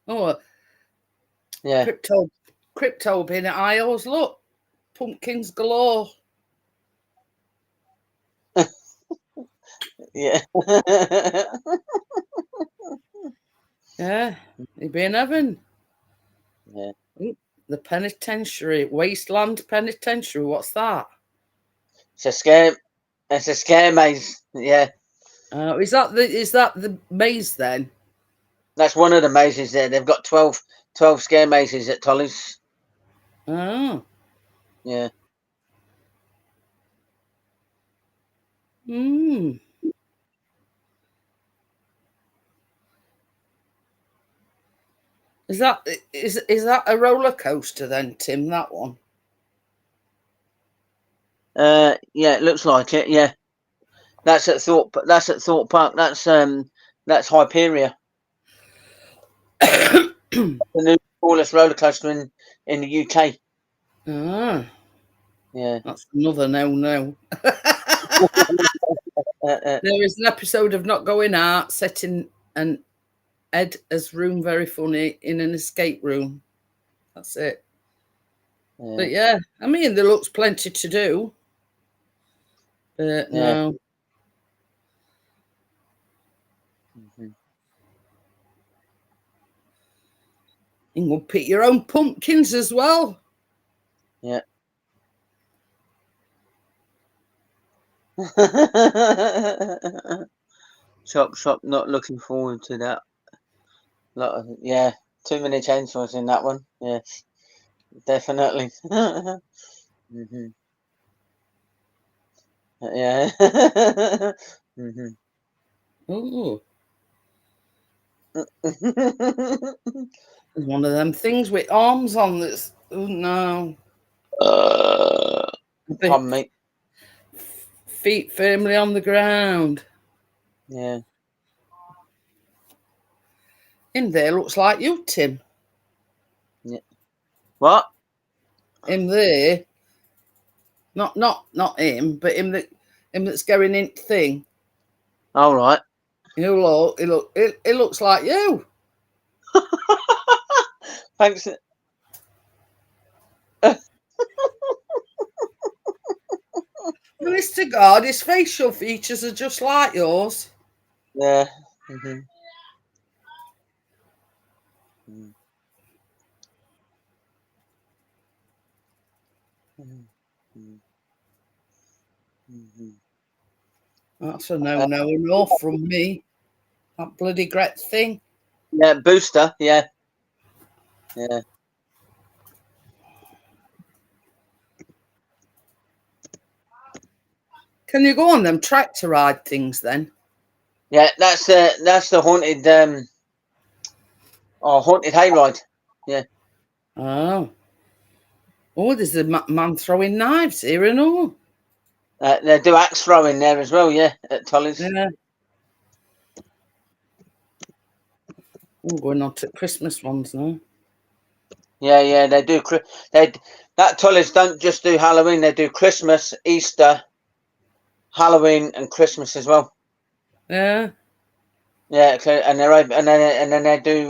A: Oh,
C: Yeah.
A: crypto bin at aisles. Look, pumpkins galore.
C: Yeah.
A: Yeah, you be in heaven.
C: Yeah.
A: The penitentiary, Wasteland Penitentiary. What's that?
C: It's a scare. It's a scare maze. Yeah.
A: Is that the maze then?
C: That's one of the mazes there. They've got 12 scare mazes at Tolly's.
A: Oh.
C: Yeah.
A: Hmm. Is that a roller coaster then, Tim? That one?
C: Yeah, it looks like it. Yeah. That's at Thorpe Park. That's Hyperia. The new tallest roller coaster in the UK.
A: Ah,
C: Yeah.
A: that's another no.
C: Uh,
A: There is an episode of Not Going Out set in an Ed's room, very funny, in an escape room. That's it.
C: yeah.
A: But yeah, I mean, there looks plenty to do. But
C: Yeah.
A: no.
C: Mm-hmm.
A: You can pick your own pumpkins as well.
C: Yeah. Shop, not looking forward to that. Yeah, too many chainsaws in that one. Yes, definitely. Mm-hmm. Yeah. Mm-hmm.
A: Oh, there's one of them things with arms on that's, oh no.
C: Pardon me.
A: Feet firmly on the ground.
C: Yeah.
A: Him there looks like you, Tim.
C: Yeah. What?
A: Him there. Not him, but him that's going in thing.
C: All right.
A: It looks like you.
C: Thanks.
A: Honest to God, his facial features are just like yours.
C: Yeah. Mm-hmm. Mm-hmm. Mm-hmm.
A: That's a no from me. That bloody Gret thing.
C: Yeah, booster. Yeah. Yeah.
A: Can you go on them tractor ride things then?
C: Yeah. That's the haunted haunted hayride. Yeah.
A: Oh. Oh, there's a man throwing knives here and all.
C: They do axe throwing there as well. Yeah, at Tolly's.
A: Yeah. I'm going on to Christmas ones now.
C: Yeah, they do. That Tolly's don't just do Halloween; they do Christmas, Easter, Halloween, and Christmas as well.
A: Yeah.
C: Yeah, and then they do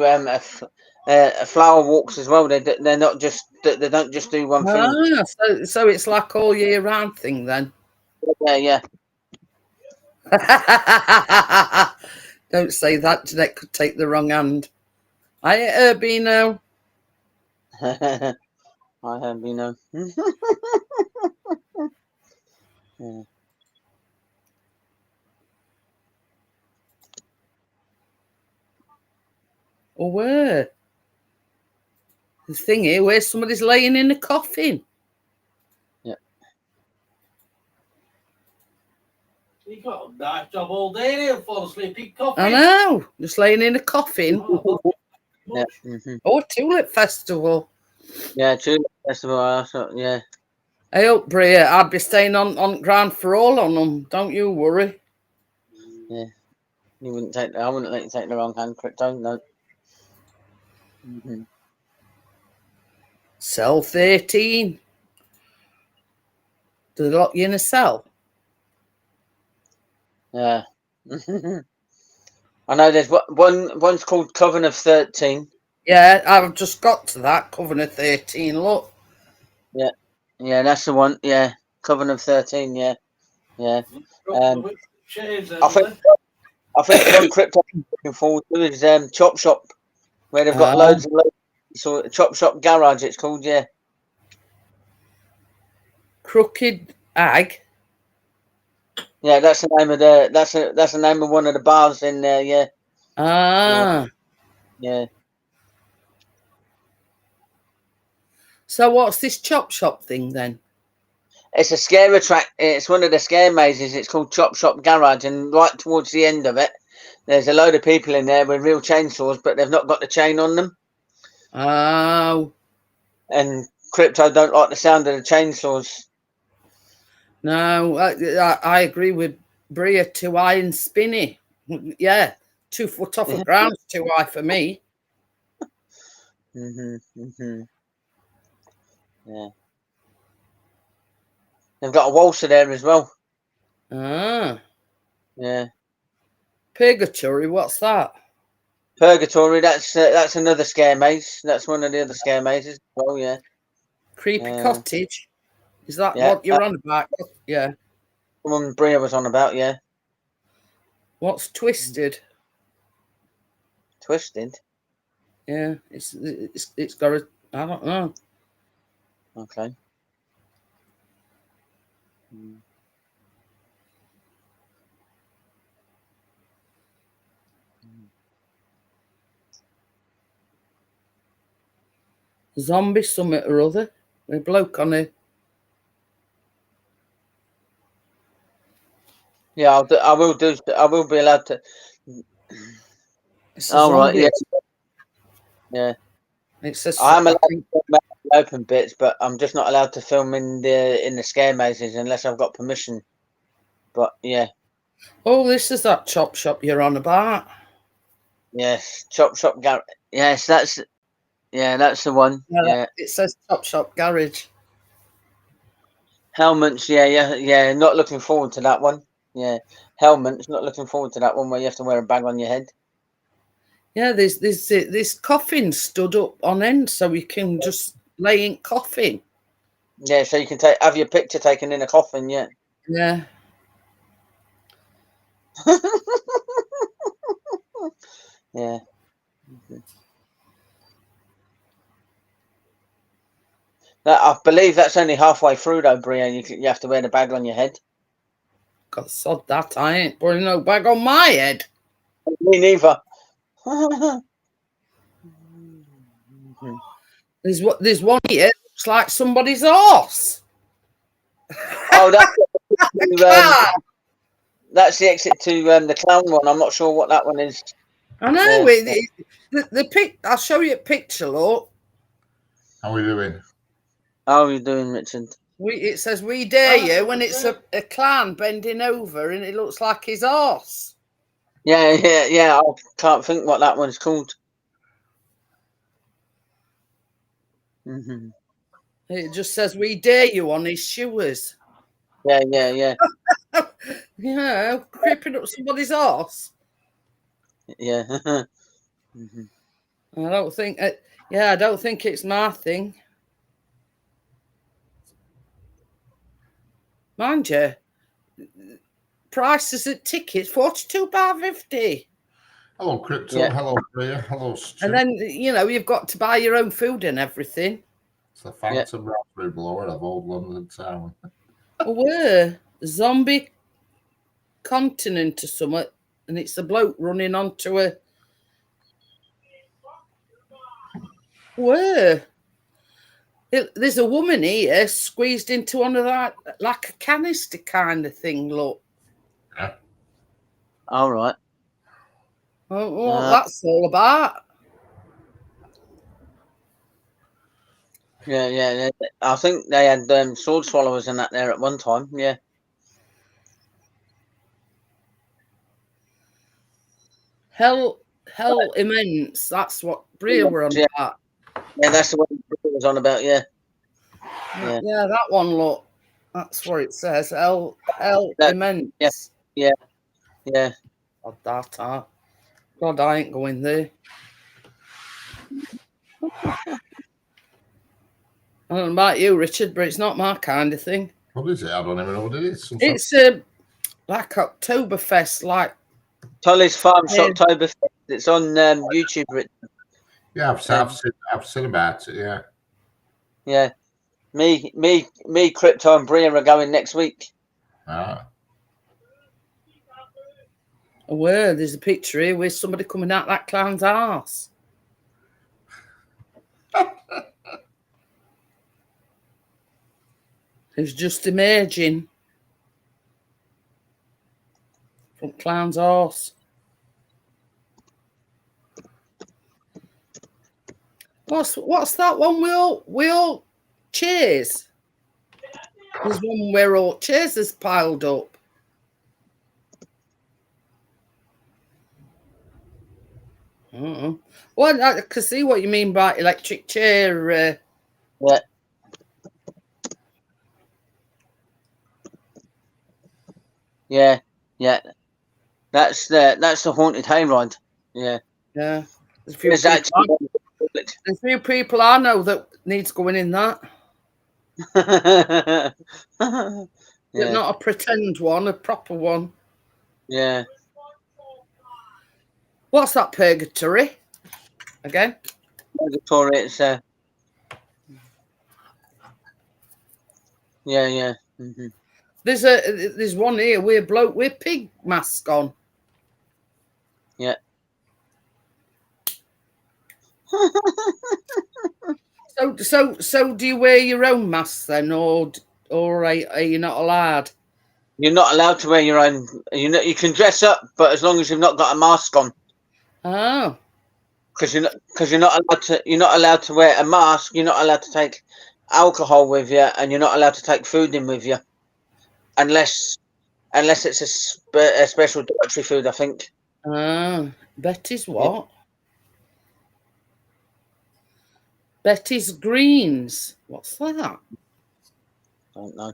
C: flower walks as well. They're not just they don't just do one thing.
A: So it's like all year round thing then.
C: Yeah.
A: Don't say that. Jeanette could take the wrong hand. I Urbino.
C: I have been. Yeah.
A: Or where? The thing here, where somebody's laying in a coffin.
C: Yeah.
B: You got a nice job all day and fall asleep in coffee.
A: I know, just laying in a coffin.
C: Yeah. Mm-hmm.
A: Oh, tulip festival.
C: Yeah, Tulip Festival. Yeah.
A: I hope, Bria, I'd be staying on ground for all on them. Don't you worry.
C: Yeah. You wouldn't take. I wouldn't let you take the wrong hand, Crypto. No. Mm-hmm.
A: Cell 13. Do they lock you in a cell?
C: Yeah. I know there's one's called Coven of 13.
A: Yeah, I've just got to that. Covenant 13, look.
C: Yeah. Yeah, that's the one. Yeah. Coven of 13. Yeah. Yeah. I think the one Crypto looking forward to is Chop Shop, where they've got loads and loads. So Chop Shop Garage, it's called. Yeah.
A: Crooked Ag.
C: Yeah, that's the name of that's the name of one of the bars in there. Yeah.
A: Ah.
C: Yeah.
A: So what's this chop shop thing then?
C: It's a scare attract. It's one of the scare mazes. It's called Chop Shop Garage, and right towards the end of it, there's a load of people in there with real chainsaws, but they've not got the chain on them.
A: Oh.
C: And Crypto don't like the sound of the chainsaws.
A: No, I agree with Bria. Too high and spinny. Yeah, 2 foot off the ground too high for me.
C: Yeah. They've got a waltzer there as well.
A: Ah.
C: Yeah.
A: Purgatory, what's that?
C: Purgatory, that's another scare maze. That's one of the other scare mazes. Oh yeah.
A: Creepy Cottage. Is that
C: yeah,
A: what you're on about? Yeah.
C: The one Bria was on about, yeah.
A: What's Twisted?
C: Twisted?
A: Yeah, it's got a, I don't know.
C: Okay.
A: Zombie summit or other. A bloke on a.
C: Yeah, I will be allowed to.
A: It's a zombie.
C: Right, yeah. Yeah.
A: It's a,
C: I am allowed to film open bits, but I'm just not allowed to film in the scare mazes unless I've got permission. But yeah.
A: Oh, this is that chop shop you're on about.
C: Yes, Chop Shop Garage. Yes, that's the one. Yeah.
A: It says Chop Shop Garage.
C: Helmets, yeah. Not looking forward to that one. Yeah, helmets. Not looking forward to that one where you have to wear a bag on your head.
A: Yeah, there's this coffin stood up on end, so you can just lay in coffin.
C: Yeah, so you can have your picture taken in a coffin. Yeah.
A: Yeah.
C: Yeah. I believe that's only halfway through though, Bria. You have to wear the bag on your head.
A: God, sod that! I ain't putting no bag on my head.
C: Me neither.
A: There's one here that looks like somebody's horse.
C: Oh, that's the exit to the clown one. I'm not sure what that one is.
A: I know. Yeah. The I'll show you a picture. Look.
D: How are we doing?
C: How are you doing, Richard?
A: It says "We dare you" when it's a clown bending over, and it looks like his horse.
C: Yeah. I can't think what that one's called.
A: It just says "We dare you" on his shoes.
C: Yeah.
A: You know, creeping up somebody's horse.
C: Yeah.
A: I don't think. I don't think it's my thing. Mind you, prices at tickets £42.50.
D: Hello, Crypto.
C: Yeah.
D: Hello, Bria. Hello, Stu.
A: And then you've got to buy your own food and everything.
D: It's the Phantom Raspberry Blower of Old London Town.
A: Where zombie continent or something, and it's a bloke running onto a. Where? There's a woman here squeezed into one of that, like a canister kind of thing, look.
D: Yeah.
C: All right.
A: What that's all about.
C: Yeah. I think they had sword swallowers in that there at one time. Yeah.
A: Hell immense. That's what Bria were on
C: Yeah.
A: about.
C: Yeah, that's the one it was on about. Yeah. Yeah.
A: Yeah, that one, look. That's what it says. Hell
C: That,
A: immense.
C: yeah.
A: God, God, I ain't going there. I don't know about you, Richard, but it's not my kind of thing.
D: What is it? I don't even know what it is.
A: It's like Oktoberfest, like
C: Tolly's Farm's
A: Yeah.
C: Oktoberfest. It's on YouTube.
D: Yeah, I've seen about it. Yeah.
C: Yeah. Me, Crypto and Bria are going next week.
D: Ah.
A: where there's a picture here with somebody coming out that clown's arse. Who's just emerging from clown's arse. What's that one? We all cheers. There's one where all chairs is piled up. Well, I can see what you mean by electric chair.
C: Yeah. That's the haunted hayride. Yeah.
A: Yeah. There's
C: There's
A: a few people I know that needs going in that.
C: Yeah.
A: Not a pretend one, a proper one.
C: Yeah.
A: What's that, purgatory? Again?
C: Purgatory, it's yeah. Mm-hmm.
A: There's one here with a bloke with pig mask on.
C: Yeah.
A: So do you wear your own mask then, or are you not allowed?
C: You're not allowed to wear your own. You can dress up, but as long as you've not got a mask on.
A: Oh.
C: Because you're not allowed to wear a mask. You're not allowed to take alcohol with you, and you're not allowed to take food in with you, unless it's a special dietary food, I think.
A: Betty's what? Yeah. Betty's greens. What's that?
C: Don't know.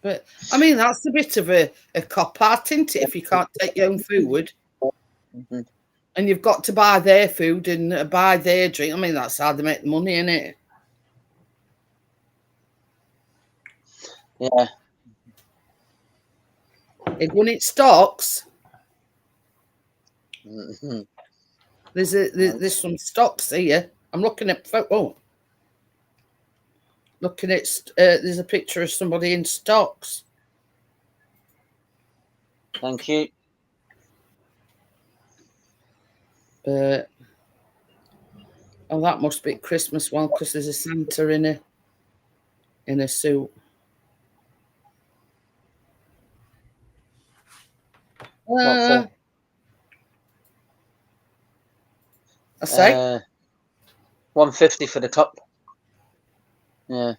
A: But I mean, that's a bit of a cop out, isn't it? If you can't take your own food,
C: mm-hmm.
A: and you've got to buy their food and buy their drink. I mean, that's how they make the money, isn't it?
C: Yeah.
A: When it stocks,
C: mm-hmm.
A: there's some stocks here. I'm looking at there's a picture of somebody in stocks.
C: Thank you.
A: Oh, that must be Christmas one because there's a Santa in a suit. I say
C: $150 for the cup. Yeah.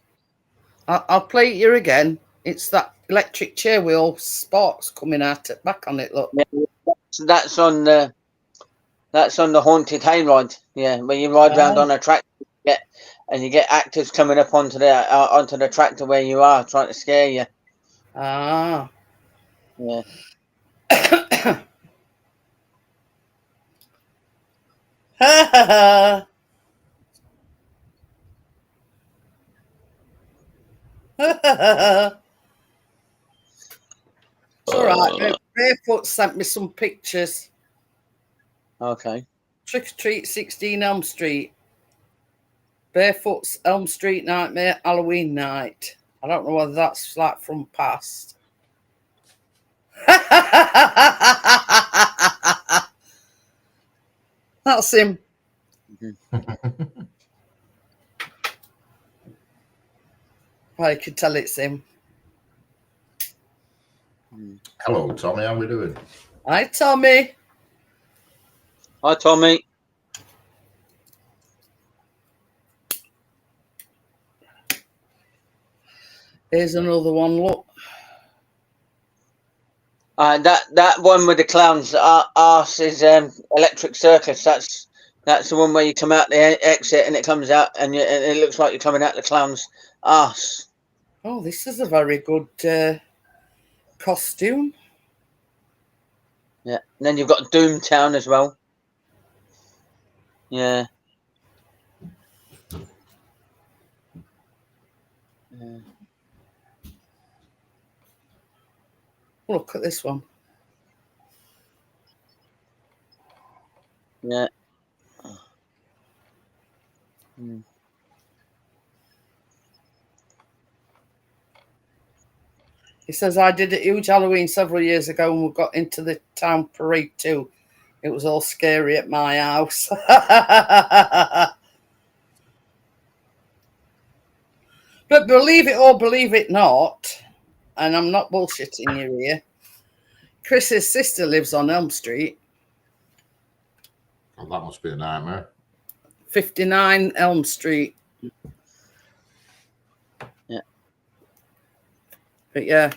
A: I'll play it here again. It's that electric chair with all sparks coming out it back on it. Look.
C: Yeah, that's on the haunted hayride. Yeah, where you ride round on a tractor, and you get actors coming up onto the tractor where you are trying to scare you.
A: Ah.
C: Yeah.
A: It's all right. Barefoot sent me some pictures.
C: Okay.
A: Trick or treat, 16 Elm Street. Barefoot's Elm Street Nightmare Halloween night. I don't know whether that's like from past. That's him. I could tell it's him.
D: Hello, Tommy. How we doing?
A: Hi, Tommy.
C: Hi, Tommy.
A: Here's another one. Look.
C: That one with the clowns, arse is Electric Circus. That's the one where you come out the exit and it comes out and it looks like you're coming out the clown's arse.
A: Oh, this is a very good costume.
C: Yeah, and then you've got Doomtown as well. Yeah. Yeah.
A: Look at this one.
C: Yeah.
A: He says, I did a huge Halloween several years ago and we got into the town parade too. It was all scary at my house. But believe it or believe it not, and I'm not bullshitting you here, Chris's sister lives on Elm Street.
D: Oh, that must be a nightmare.
A: 59 Elm Street.
C: Yeah.
A: But yeah.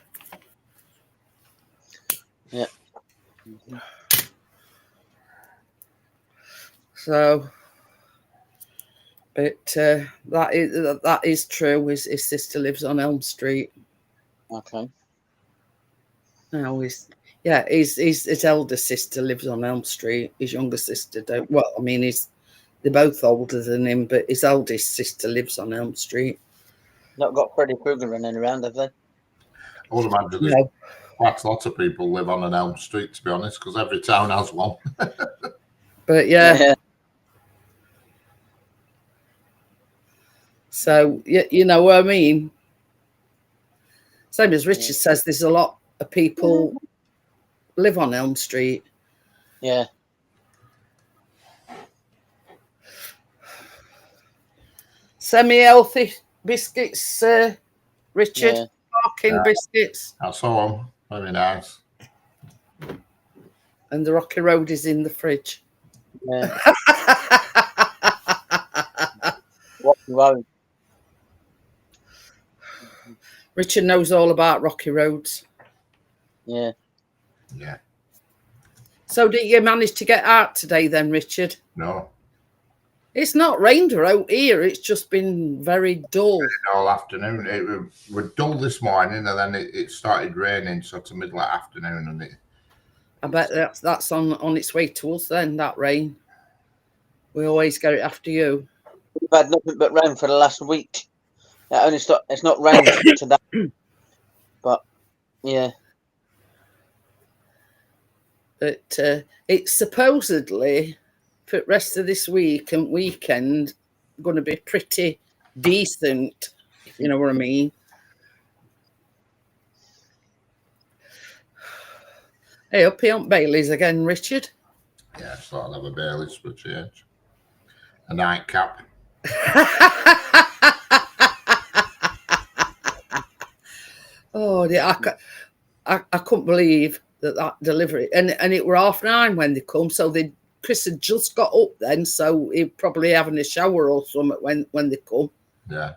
C: Yeah.
A: So, but that is true. His sister lives on Elm Street.
C: Okay.
A: Now his elder sister lives on Elm Street. His younger sister don't. Well, I mean, they're both older than him, but his eldest sister lives on Elm Street.
C: Not got Freddy Krueger running around, have they?
D: I would imagine there's quite a lot of people live on an Elm Street, to be honest, because every town has one.
A: But yeah. So you know what I mean. Same as Richard says, there's a lot of people live on Elm Street.
C: Yeah.
A: Semi-healthy biscuits, Richard.
C: Yeah.
A: Parkin Biscuits.
D: I saw them. Very nice.
A: And the Rocky Road is in the fridge.
C: Yeah. Rocky.
A: Richard knows all about Rocky Roads.
C: Yeah.
D: Yeah.
A: So did you manage to get out today then, Richard?
D: No.
A: It's not rained out here. It's just been very dull.
D: All afternoon. It was dull this morning, and then it started raining sort of middle of afternoon, and it.
A: I bet that's on its way to us then, that rain. We always get it after you.
C: We've had nothing but rain for the last week. It's not rained today. But yeah.
A: But it's supposedly for the rest of this week and weekend going to be pretty decent, if you know what I mean. Hey, up here on Bailey's again, Richard.
D: Yeah, so I'll have a Bailey's for change. A nightcap.
A: Oh, yeah, I couldn't believe that delivery. And it were 9:30 when they come, so Chris had just got up then, so he'd probably having a shower or something when they come.
D: Yeah.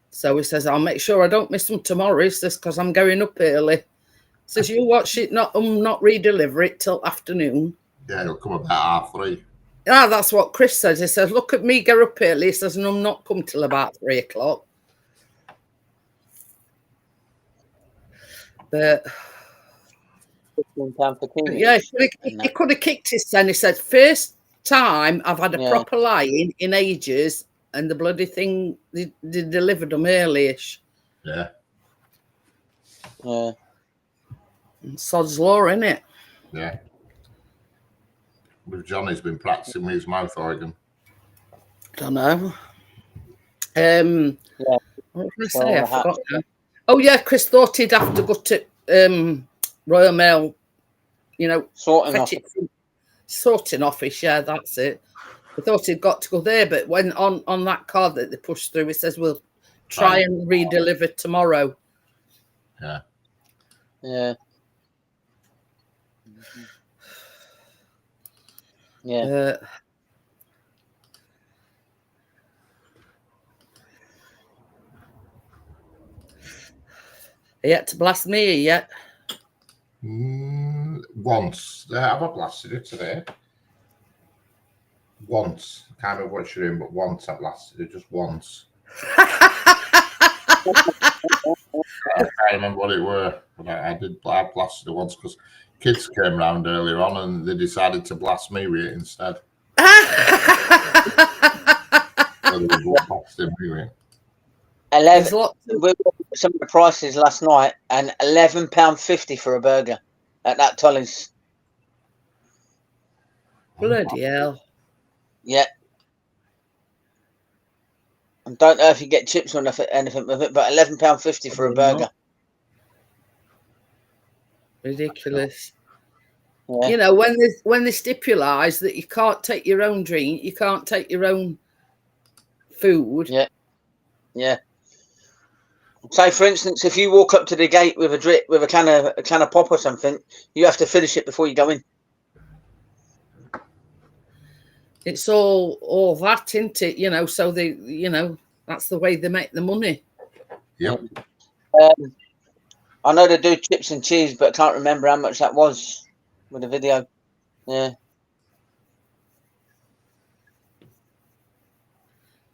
A: So he says, I'll make sure I don't miss them tomorrow. He says, because I'm going up early. He says, you watch it, not re-deliver it till afternoon.
D: Yeah, it'll come about 3:30.
A: Ah, that's what Chris says. He says, look at me, get up early. He says, and I'm not come till about 3:00. But yeah, he could have kicked his son. He said, first time I've had a proper lie in ages, and the bloody thing, they delivered them early-ish.
D: Yeah.
C: Yeah.
A: And sod's law, innit?
D: Yeah. With Johnny's been practicing with his mouth organ.
A: Don't know.
C: Yeah.
A: What was I say? I forgot now. Oh yeah, Chris thought he'd have to go to Royal Mail, you know, sorting office. Yeah, that's it. I thought he'd got to go there, but when on that card that they pushed through, it says we'll try and re-deliver tomorrow.
D: Yeah.
C: Yeah. Yeah.
A: Yet to blast me yet?
D: Once. Have I blasted it today? Once. I can't remember what you're in, but once I blasted it, just once. I can't remember what it were, but I blasted it once because kids came round earlier on and they decided to blast me with it instead. So they were blasting me with it.
C: 11. We looked at some of the prices last night, and £11.50 for a burger at that Tolly's.
A: Bloody hell!
C: Yeah. I don't know if you get chips or anything with it, but £11.50 for a burger.
A: Ridiculous.
C: Yeah.
A: You know, when they stipulise that you can't take your own drink, you can't take your own food.
C: Yeah. Yeah. Say, for instance, if you walk up to the gate with a can of pop or something, you have to finish it before you go in.
A: It's all that, isn't it? You know, so that's the way they make the money.
D: Yep.
C: I know they do chips and cheese, but I can't remember how much that was with the video. Yeah.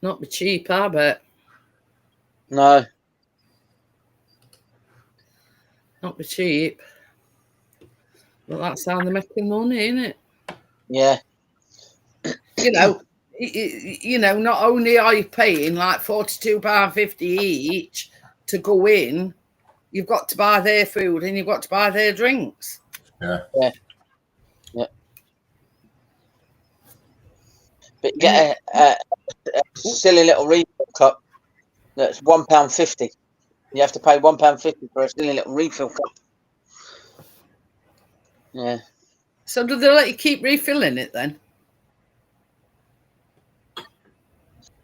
A: Not be cheap, I bet.
C: No.
A: Not be cheap. But that's how they're making money, isn't it?
C: Yeah.
A: You know, not only are you paying like £42.50 each to go in, you've got to buy their food and you've got to buy their drinks.
C: Yeah. Yeah. Yeah. But you get a silly little refill cup that's £1.50. You have to pay £1.50 for a silly little refill cup. Yeah.
A: So do they let you keep refilling it then?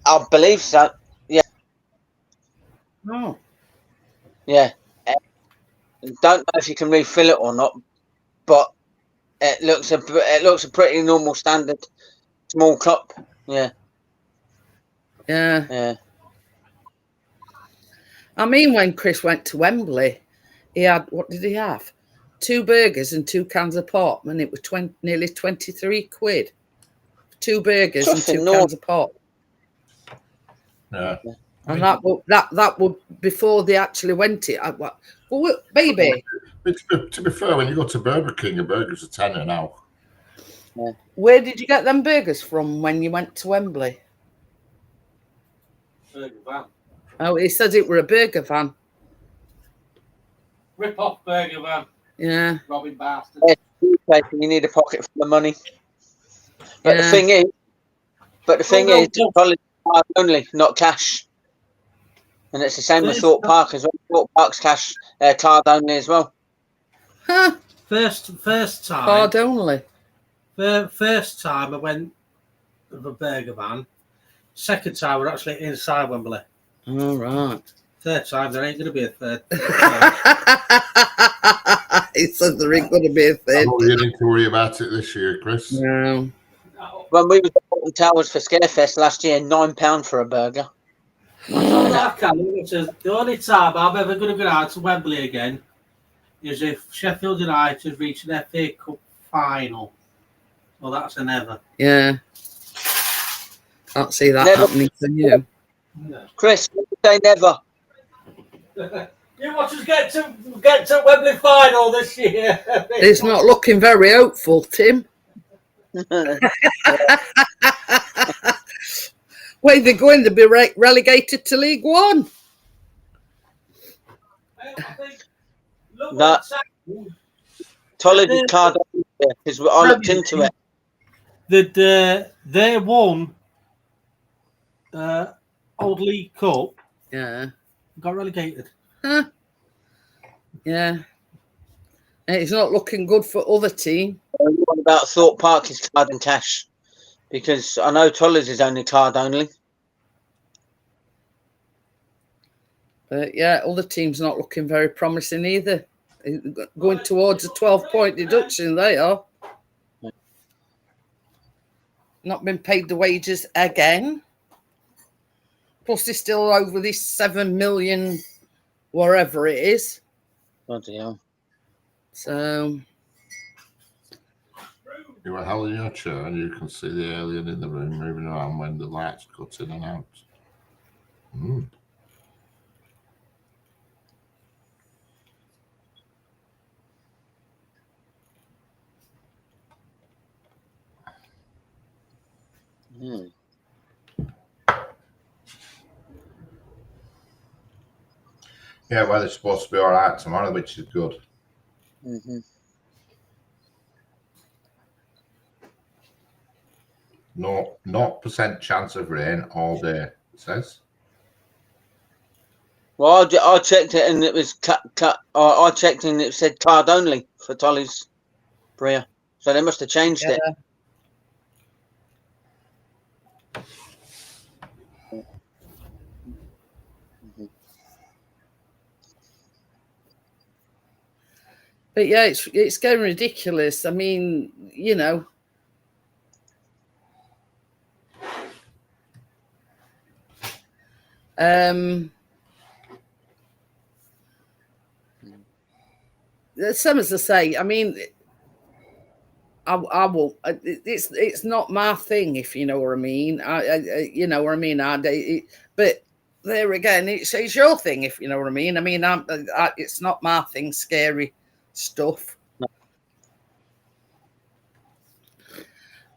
C: I believe so. Yeah.
A: Oh.
C: Yeah. Don't know if you can refill it or not, but it looks a pretty normal standard small cup. Yeah.
A: Yeah.
C: Yeah.
A: I mean, when Chris went to Wembley, he had, what did he have? 2 burgers and 2 cans of pop, and it was nearly 23 quid. 2 burgers and 2 cans of pop.
D: Yeah.
A: And that would before they actually went it. Well, baby.
D: To be fair, when you go to Burger King, a burger's a tenner now.
C: Yeah.
A: Where did you get them burgers from when you went to Wembley?
B: Burger van.
A: Oh, he said it were a burger van.
B: Rip-off burger van.
A: Yeah.
B: Robbing bastard.
C: Yeah, you need a pocket full of money. But the thing is, it's probably card only, not cash. And it's the same with Thorpe Park as well. Thorpe Park's cash card only as well.
A: Huh.
B: First time.
A: Card only.
B: First time I went with a burger van. Second time we're actually inside Wembley.
A: All right.
B: Third time there ain't going to be a third.
A: He said there ain't going to be a third.
D: Oh, you need to worry about it this year, Chris.
A: No.
C: When we were at Bolton Towers for Scarefest last year, £9 for a burger.
B: The only time I'm ever going to go out to Wembley again is if Sheffield United reach an FA Cup final. Well, that's a never.
A: Yeah. Can't see that happening for you.
B: No.
C: Chris, say never.
B: You watch us get to Wembley final this year.
A: It's not looking very hopeful, Tim. Where they're going to be relegated to League One.
C: No. Tolly did card because I looked into it.
B: They won Old League Cup.
A: Yeah.
B: Got relegated.
A: Huh. Yeah. And it's not looking good for other team.
C: What about Thorpe Park is card and cash? Because I know Tully's is only card only.
A: But yeah, other teams not looking very promising either. Going towards a 12-point deduction, they are. Not been paid the wages again. Plus, they're still over this 7 million, wherever it is.
C: Bloody hell.
A: So,
D: You were held in your chair and you can see the alien in the room moving around when the lights cut in and out. Mm.
C: Hmm.
D: Yeah, well, they're supposed to be all right tomorrow, which is good.
C: Mm-hmm.
D: No, 0% chance of rain all day, it says.
C: Well, I checked it and it was cut. I checked and it said card only for Tully's Bria. So they must have changed it.
A: but yeah, it's getting ridiculous. I mean, you know. Some as I say, I mean, I will. It's not my thing, if you know what I mean. You know what I mean. But there again, it's your thing, if you know what I mean. I mean, it's not my thing. Scary stuff.
C: No.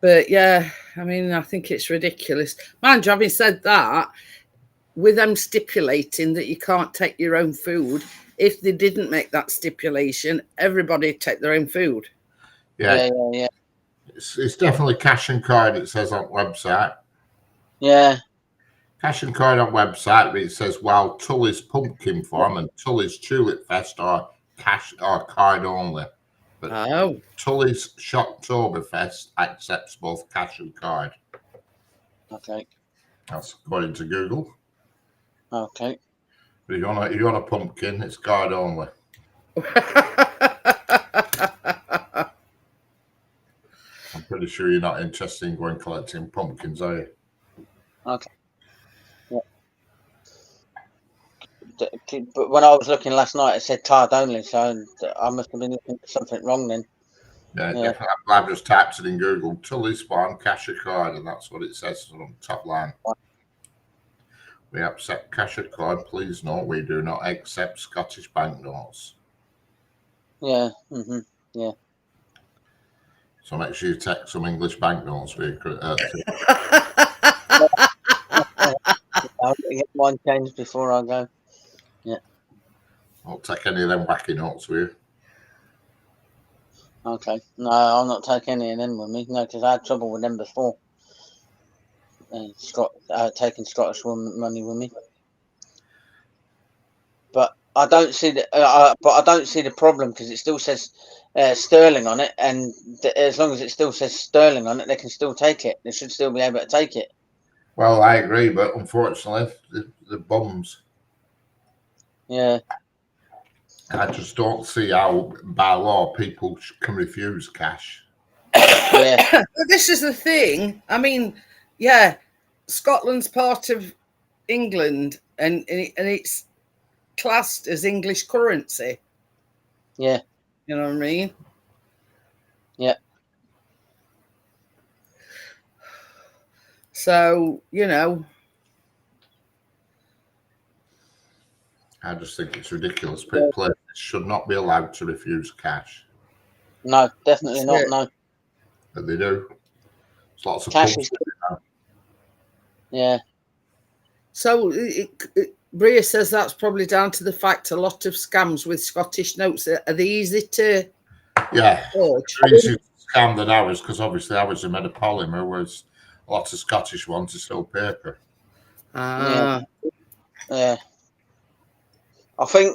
A: But yeah, I mean, I think it's ridiculous. Mind you, having said that, with them stipulating that you can't take your own food, if they didn't make that stipulation, everybody would take their own food.
D: Yeah.
C: Yeah.
D: It's definitely cash and card, it says on website.
C: Yeah.
D: Cash and card on website, but it says, while Tully's Pumpkin Farm and Tully's Tulip Fest are cash or card only. But Tully's Shocktoberfest accepts both cash and card.
C: Okay.
D: That's according to Google.
C: Okay.
D: But if you want a pumpkin, it's card only. I'm pretty sure you're not interested in going collecting pumpkins, are you?
C: Okay. Yeah. But when I was looking last night, it said card only, so I must have been looking for something wrong then.
D: Yeah. I've just typed it in Google. Tully's Farm, cash or card, and that's what it says on the top line. We accept cash or card. Please note we do not accept Scottish banknotes.
C: Yeah. Mm-hmm. Yeah.
D: So make sure you take some English banknotes for your
C: I'll get mine changed before I go. Yeah.
D: I'll take any of them wacky notes with you.
C: Okay. No, I'll not take any of them with me. No, because I had trouble with them before. Taking Scottish money with me. But I don't see the problem because it still says sterling on it, and as long as it still says sterling on it, they can still take it. They should still be able to take it.
D: Well, I agree, but unfortunately, the bums.
C: Yeah.
D: I just don't see how, by law, people can refuse cash.
C: Yeah.
A: This is the thing. I mean, yeah, Scotland's part of England, and it's classed as English currency.
C: Yeah.
A: You know what I mean?
C: Yeah.
A: So, you know.
D: I just think it's ridiculous. People should not be allowed to refuse cash.
C: No, definitely not. No.
D: But they do. There's lots of
C: Cash
D: pubs.
C: Yeah.
A: So, Bria says that's probably down to the fact a lot of scams with Scottish notes are they easy to forge?
D: They're easier to scam than ours because obviously ours are made of polymer, whereas a lot of Scottish ones are still paper.
C: Yeah. I think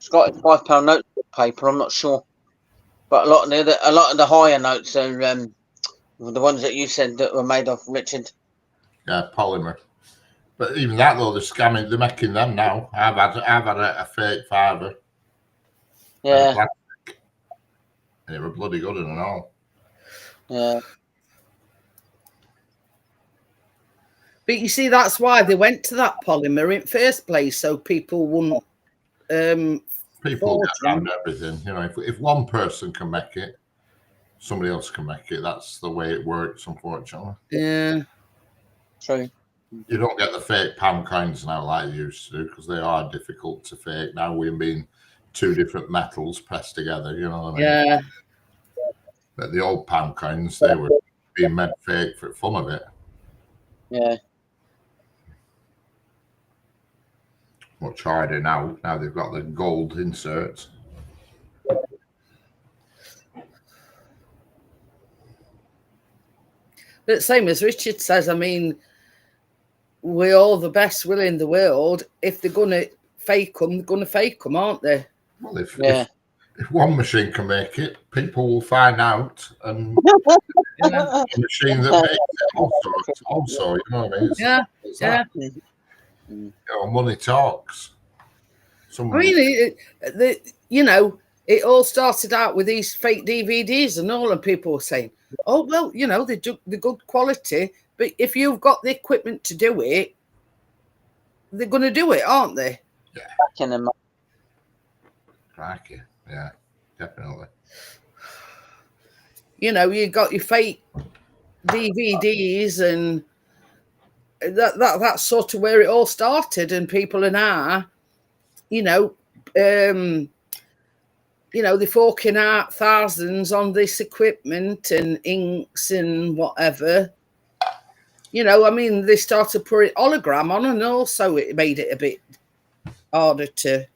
C: Scottish £5 note paper. I'm not sure, but a lot of the higher notes are the ones that you said that were made of, Richard.
D: Yeah, polymer. But even that though, they're scamming. They're making them now. I've had a fake fiver.
C: Yeah.
D: And it were bloody good and all.
C: Yeah.
A: But you see, that's why they went to that polymer in first place, so people wouldn't.
D: People get around everything. You know, if one person can make it, somebody else can make it. That's the way it works, unfortunately.
A: Yeah.
C: True.
D: You don't get the fake pound coins now like you used to do because they are difficult to fake now. We've been two different metals pressed together. You know what I mean?
A: Yeah.
D: But the old pound coins, they were being made fake for fun of it.
C: Yeah.
D: Much harder now. Now they've got the gold inserts.
A: But same as Richard says, I mean, we're all the best will in the world. If they're going to fake them, they're going to fake them, aren't they?
D: Well, if one machine can make it, people will find out, and the machine that makes it also, you know what I mean? You know, money talks.
A: I mean, it all started out with these fake DVDs and all, and people were saying, oh, well, you know, they're good quality, but if you've got the equipment to do it, they're going to do it, aren't they?
D: Yeah. Crikey. Yeah, definitely.
A: You know, you got your fake DVDs, and that's sort of where it all started, and people are now, they're forking out thousands on this equipment and inks and whatever. You know, I mean, they started putting hologram on, and also it made it a bit harder to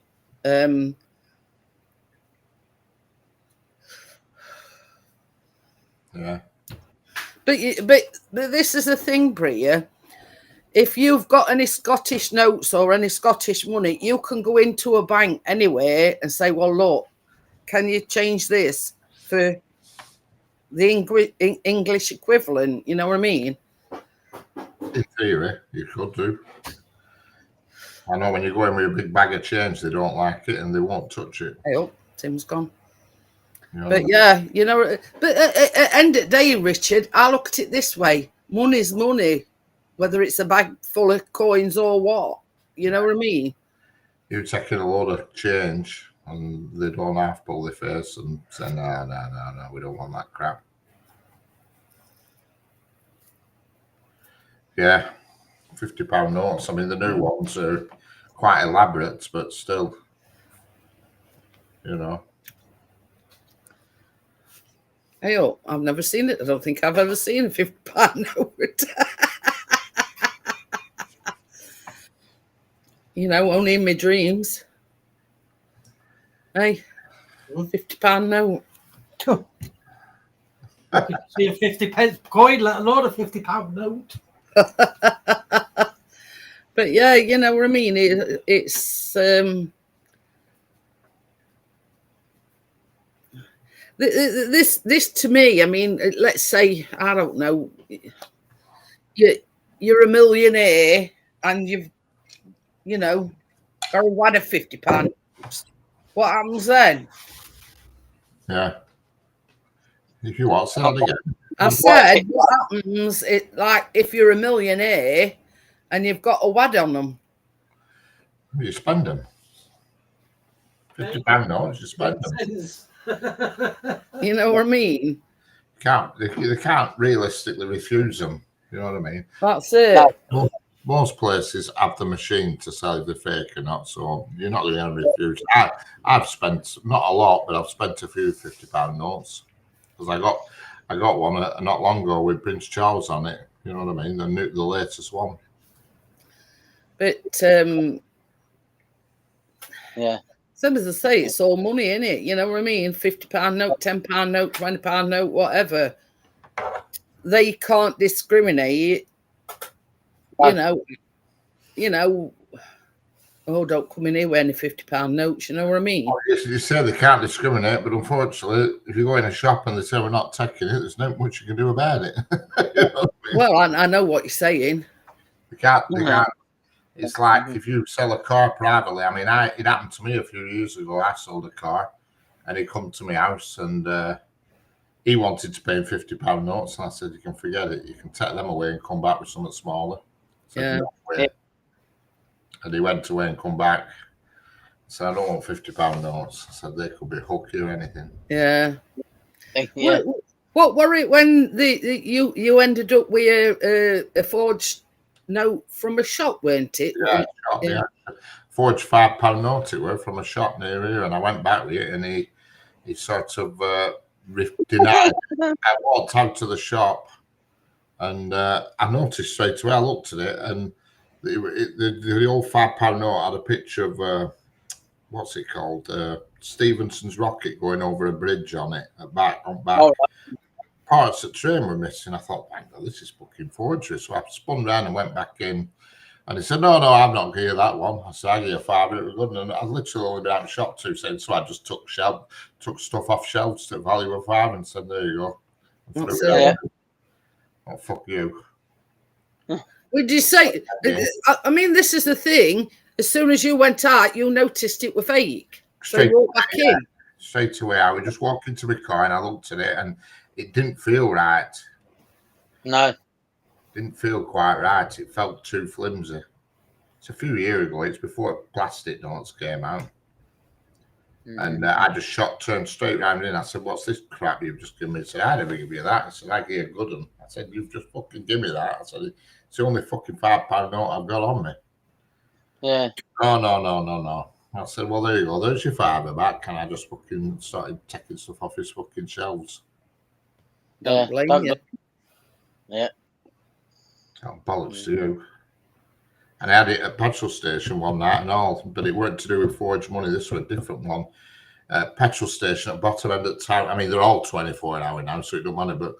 D: yeah.
A: But this is the thing, Bria. If you've got any Scottish notes or any Scottish money, you can go into a bank anywhere and say, well, look, can you change this for the English equivalent? You know what I mean?
D: In theory, you could do. I know when you go in with a big bag of change, they don't like it and they won't touch it.
A: Hey, oh, Tim's gone.
D: You know,
A: But yeah, but at the end of the day, Richard, I look at it this way. Money's money, whether it's a bag full of coins or what. You know what I mean?
D: You take in a load of change and they don't half pull their face and say, no, we don't want that crap. Yeah, £50 notes. I mean, the new ones are quite elaborate, but still, you know.
A: Hey, oh, I've never seen it. I don't think I've ever seen a £50 note. Only in my dreams. Hey, £50 note.
B: I could see a 50p coin, let alone a £50 note.
A: But yeah, you know what I mean. It's this to me. I mean, let's say, I don't know, you're a millionaire and you've got a wad of £50. What happens then?
D: Yeah. If you want, say that again.
A: I said, what happens if you're a millionaire and you've got a wad on them?
D: You spend them. £50 notes, you spend them.
A: You know what I mean?
D: They can't realistically refuse them. You know what I mean?
A: That's it.
D: Most places have the machine to sell if they're fake or not, so you're not going to refuse. I've spent not a lot, but I've spent a few £50 notes because I got one not long ago with Prince Charles on it. You know what I mean? The latest one.
A: But
C: yeah.
A: Same as I say, it's all money, innit? You know what I mean? £50 note, £10 note, £20 note, whatever. They can't discriminate. You know, Oh, don't come in here with any £50 notes. You know what I mean?
D: You say they can't discriminate, but unfortunately, if you go in a shop and they say we're not taking it, there's not much you can do about it. You know what I mean?
A: Well, I know what you're saying.
D: They can't. It's like if you sell a car privately. I mean, it happened to me a few years ago. I sold a car, and he come to my house, and he wanted to pay him £50 notes, and I said, "You can forget it. You can take them away and come back with something smaller." Said, "No way." And he went away and come back. So I don't want £50 notes. I said they could be hooky or anything.
A: Yeah. What were it when you ended up with a forged note from a shop, weren't it?
D: Yeah, shop, yeah. Forged £5 note it were from a shop near here, and I went back with it, and he sort of denied. I walked out to the shop, and I noticed straight away. I looked at it, and the old £5 note had a picture of what's it called? Stevenson's rocket going over a bridge on it on back. Oh, parts of the train were missing. I thought, this is fucking forgery. So I spun around and went back in, and he said, "No, I'm not going to hear that one." I said, "I give you £5. It was good." And I literally only been out of the shop 2 cents, so I just took stuff off shelves to value of £5 and said, "There you go." Oh, fuck you.
A: Would you say? I mean, this is the thing. As soon as you went out, you noticed it was fake. So you walked back in.
D: Straight away, I would just walk into my car and I looked at it, and it didn't feel right.
C: No.
D: Didn't feel quite right. It felt too flimsy. It's a few years ago. It's before plastic notes came out. And I just turned straight round in. I said, "What's this crap you've just given me?" He said, "I never give you that." I said, "I give you a good one." I said, "You've just fucking give me that." I said, "It's the only fucking £5 note I've got on me."
C: Yeah.
D: No. I said, "Well, there you go. There's your £5 back." And I just fucking started taking stuff off his fucking shelves.
A: Don't blame you.
C: Yeah.
D: Oh, bollocks to you. And I had it at a petrol station one night and all, but it weren't to do with forged money. This was a different one. Petrol station at bottom end of town. I mean, they're all 24-hour now, so it don't matter. But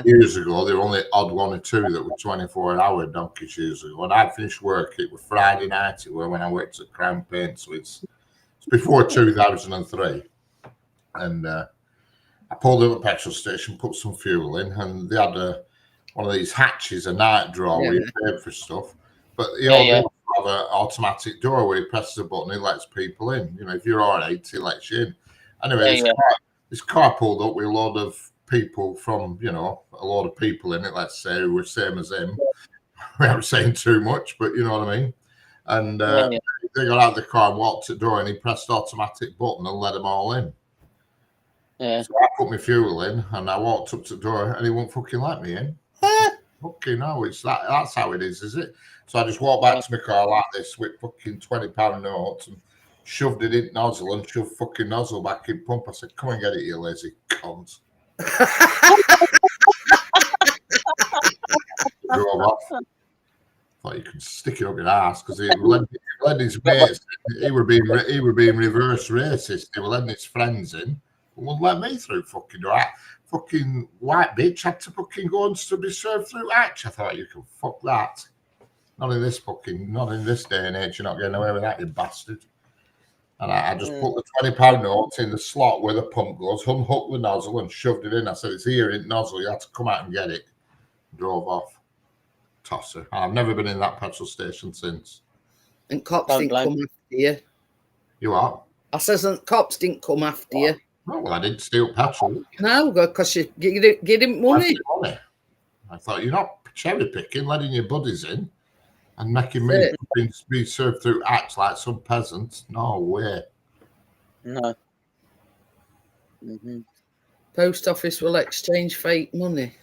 D: years ago, there were only odd 1 or 2 that were 24-hour donkeys years ago. When I finished work, it was Friday night. It was when I worked at Crown Paint, so it's before 2003. And I pulled up at a petrol station, put some fuel in, and they had one of these hatches, a night drawer where you paid for stuff. But you have an automatic door where he presses a button, he lets people in. You know, if you're R8, he lets you in. Anyway, this car pulled up with a load of people from, a load of people in it, let's say, who were same as him. Without saying too much, but you know what I mean. And they got out of the car and walked to the door, and he pressed the automatic button and let them all in. Yeah. So I put my fuel in, and I walked up to the door, and he won't fucking let me in. Fucking no, that's how it is it? So I just walked back to my car like this with fucking £20 notes and shoved it in nozzle and shoved fucking nozzle back in pump. I said, "Come and get it, you lazy cunt." Drove off. Thought you could stick it up your ass because he led his mates. He were being reverse racist. He were letting his friends in. Wouldn't let me through fucking door. Fucking white bitch had to fucking go and be served through hatch. I thought, you can fuck that. Not in this day and age. You're not getting away with that, you bastard. And I just put the £20 notes in the slot where the pump goes, unhooked the nozzle and shoved it in. I said, "It's here in nozzle. You have to come out and get it." Drove off. Tosser. And I've never been in that petrol station since.
A: And cops didn't come after you.
D: You what?
A: I says, and cops didn't come after you.
D: Oh, well, I didn't steal petrol.
A: No, because you get him money.
D: I thought, you're not cherry picking, letting your buddies in and making me be served through acts like some peasants. No way.
C: No.
A: Post office will exchange fake money.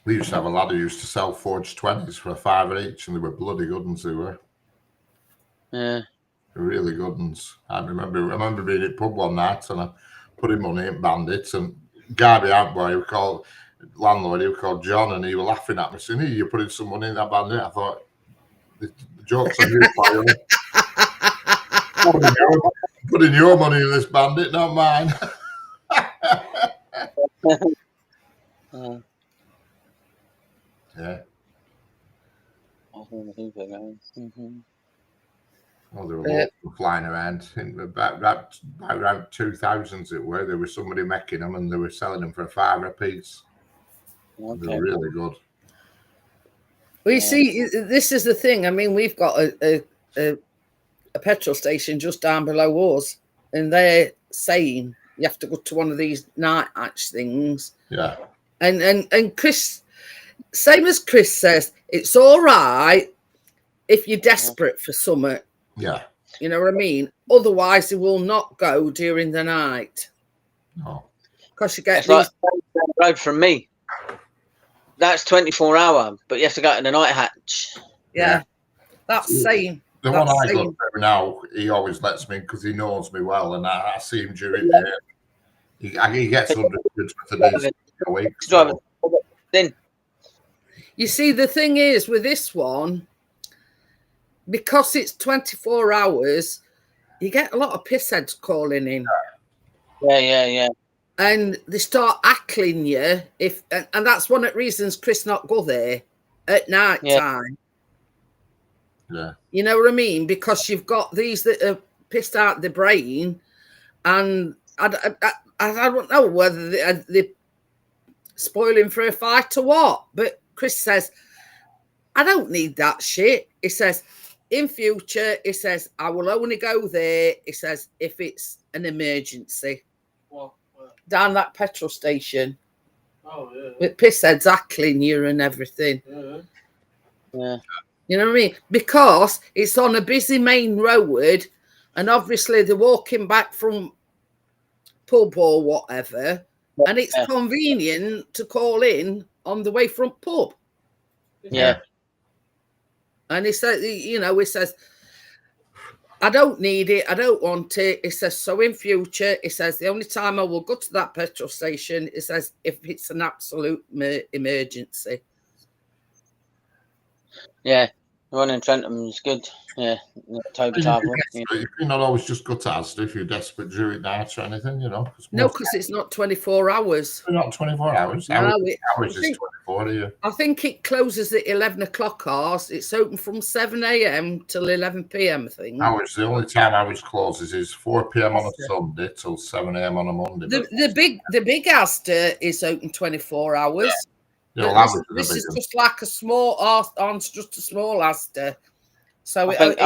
D: We used to have a lad who used to sell forged 20s for £5 each, and they were bloody good ones. They were.
C: Yeah.
D: Really good ones. I remember being at pub one night, and I put in money in bandits, and guy behind boy who called landlord, he was called John, and he was laughing at me saying, "Hey, you're putting some money in that bandit." I thought, the joke's on you, putting your money in this bandit, not mine. Yeah.
C: Mm-hmm.
D: Oh, there were lots of flying around. About around 2000s it were. There was somebody making them and they were selling them for £5 a piece.
C: Okay.
D: They were really good.
A: Well, you see, this is the thing. I mean, we've got a petrol station just down below us, and they're saying you have to go to one of these night hatch things.
D: Yeah.
A: And Chris, same as Chris says, it's all right if you're desperate for something.
D: Yeah.
A: You know what I mean? Otherwise, they will not go during the night.
D: No.
A: Because you get
C: It's
A: these.
C: like down the road from me. That's 24-hour, but you have to go to the night hatch.
A: Yeah. That's same.
D: The one I go through now, he always lets me because he knows me well, and I see him during the day. He gets 100 quid for today's a week. So.
A: You see, the thing is with this one, because it's 24 hours, you get a lot of pissheads calling in.
C: Yeah.
A: And they start hackling you and that's one of the reasons Chris not go there at night time.
D: Yeah.
A: You know what I mean? Because you've got these that are pissed out the brain, and I don't know whether they're spoiling for a fight or what. But Chris says, I don't need that shit. He says, in future, he says, I will only go there, he says, if it's an emergency. Down that petrol station.
B: Oh, yeah.
A: With pissheads hackling you and everything.
C: Yeah.
A: You know what I mean? Because it's on a busy main road, and obviously they're walking back from pub or whatever, and it's convenient to call in on the way from pub.
C: Yeah.
A: And he says, you know, he says, I don't need it. I don't want it. He says, so in future, he says, the only time I will go to that petrol station, he says, if it's an absolute emergency.
C: Yeah. The one in Trentham is good. Yeah. Toby Tarver.
D: You cannot always just go to Asda if you're desperate during night or anything, you know.
A: No, because it's not 24 hours.
D: It's not 24 hours.
A: No,
D: hours is 24 here.
A: I think it closes at 11 o'clock hours. It's open from 7 a.m. till 11 p.m. I think.
D: Hours. The only time hours closes is 4 p.m. on a Sunday till 7 a.m. on a Monday.
A: The big Asda is open 24 hours.
D: Yeah,
A: This is just like a small just a small Asda. So
C: I think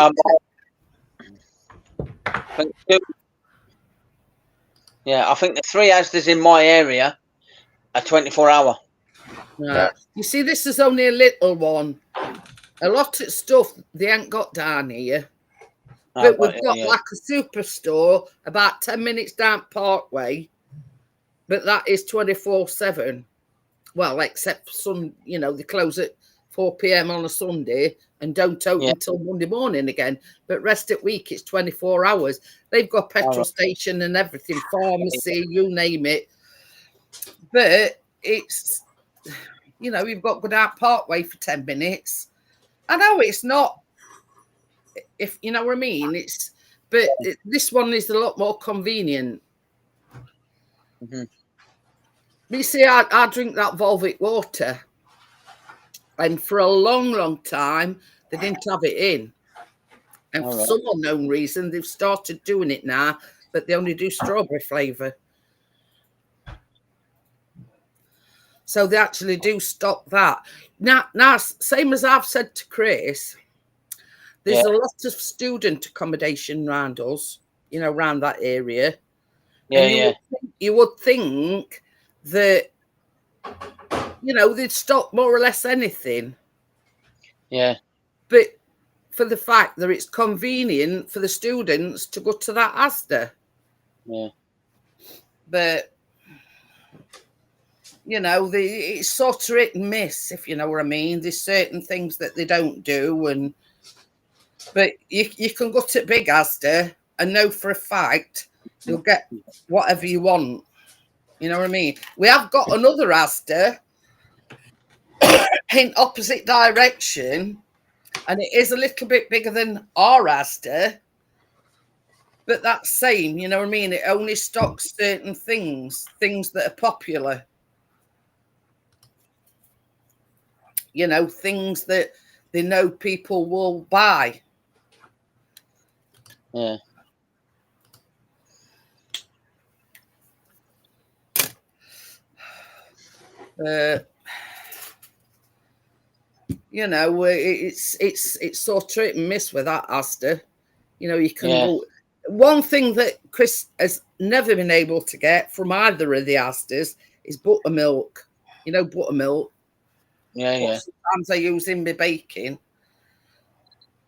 C: the 3 Asdas in my area are 24-hour.
A: Yeah. You see, this is only a little one. A lot of stuff they ain't got down here. But we've got like a superstore about 10 minutes down Parkway. But that is 24/7. Well, except for some, you know, they close at 4 p.m. on a Sunday and don't open until Monday morning again. But rest of the week, it's 24 hours. They've got petrol station and everything, pharmacy, you name it. But it's, you know, you've got to go down Parkway for 10 minutes. I know it's not, if you know what I mean, but this one is a lot more convenient.
C: Mm-hmm.
A: You see, I drink that Volvic water, and for a long time they didn't have it in, and for some unknown reason they've started doing it now, but they only do strawberry flavour. So they actually do stock that. Now, same as I've said to Chris, there's a lot of student accommodation around us, you know, around that area. You would think that, you know, they'd stock more or less anything.
C: Yeah.
A: But for the fact that it's convenient for the students to go to that Asda.
C: Yeah.
A: But, you know, it's sort of hit and miss, if you know what I mean. There's certain things that they don't do. But you can go to big Asda and know for a fact you'll get whatever you want. You know what I mean? We have got another Asda in opposite direction, and it is a little bit bigger than our Asda, but that's same, you know what I mean? It only stocks certain things that are popular. you know, things that they know people will buy.
C: Yeah.
A: You know, it's sort of hit and miss with that Asda. You know, you can
C: Yeah.
A: go. One thing that Chris has never been able to get from either of the Asdas is buttermilk. You know, buttermilk.
C: Yeah, yeah.
A: Sometimes I use in my baking.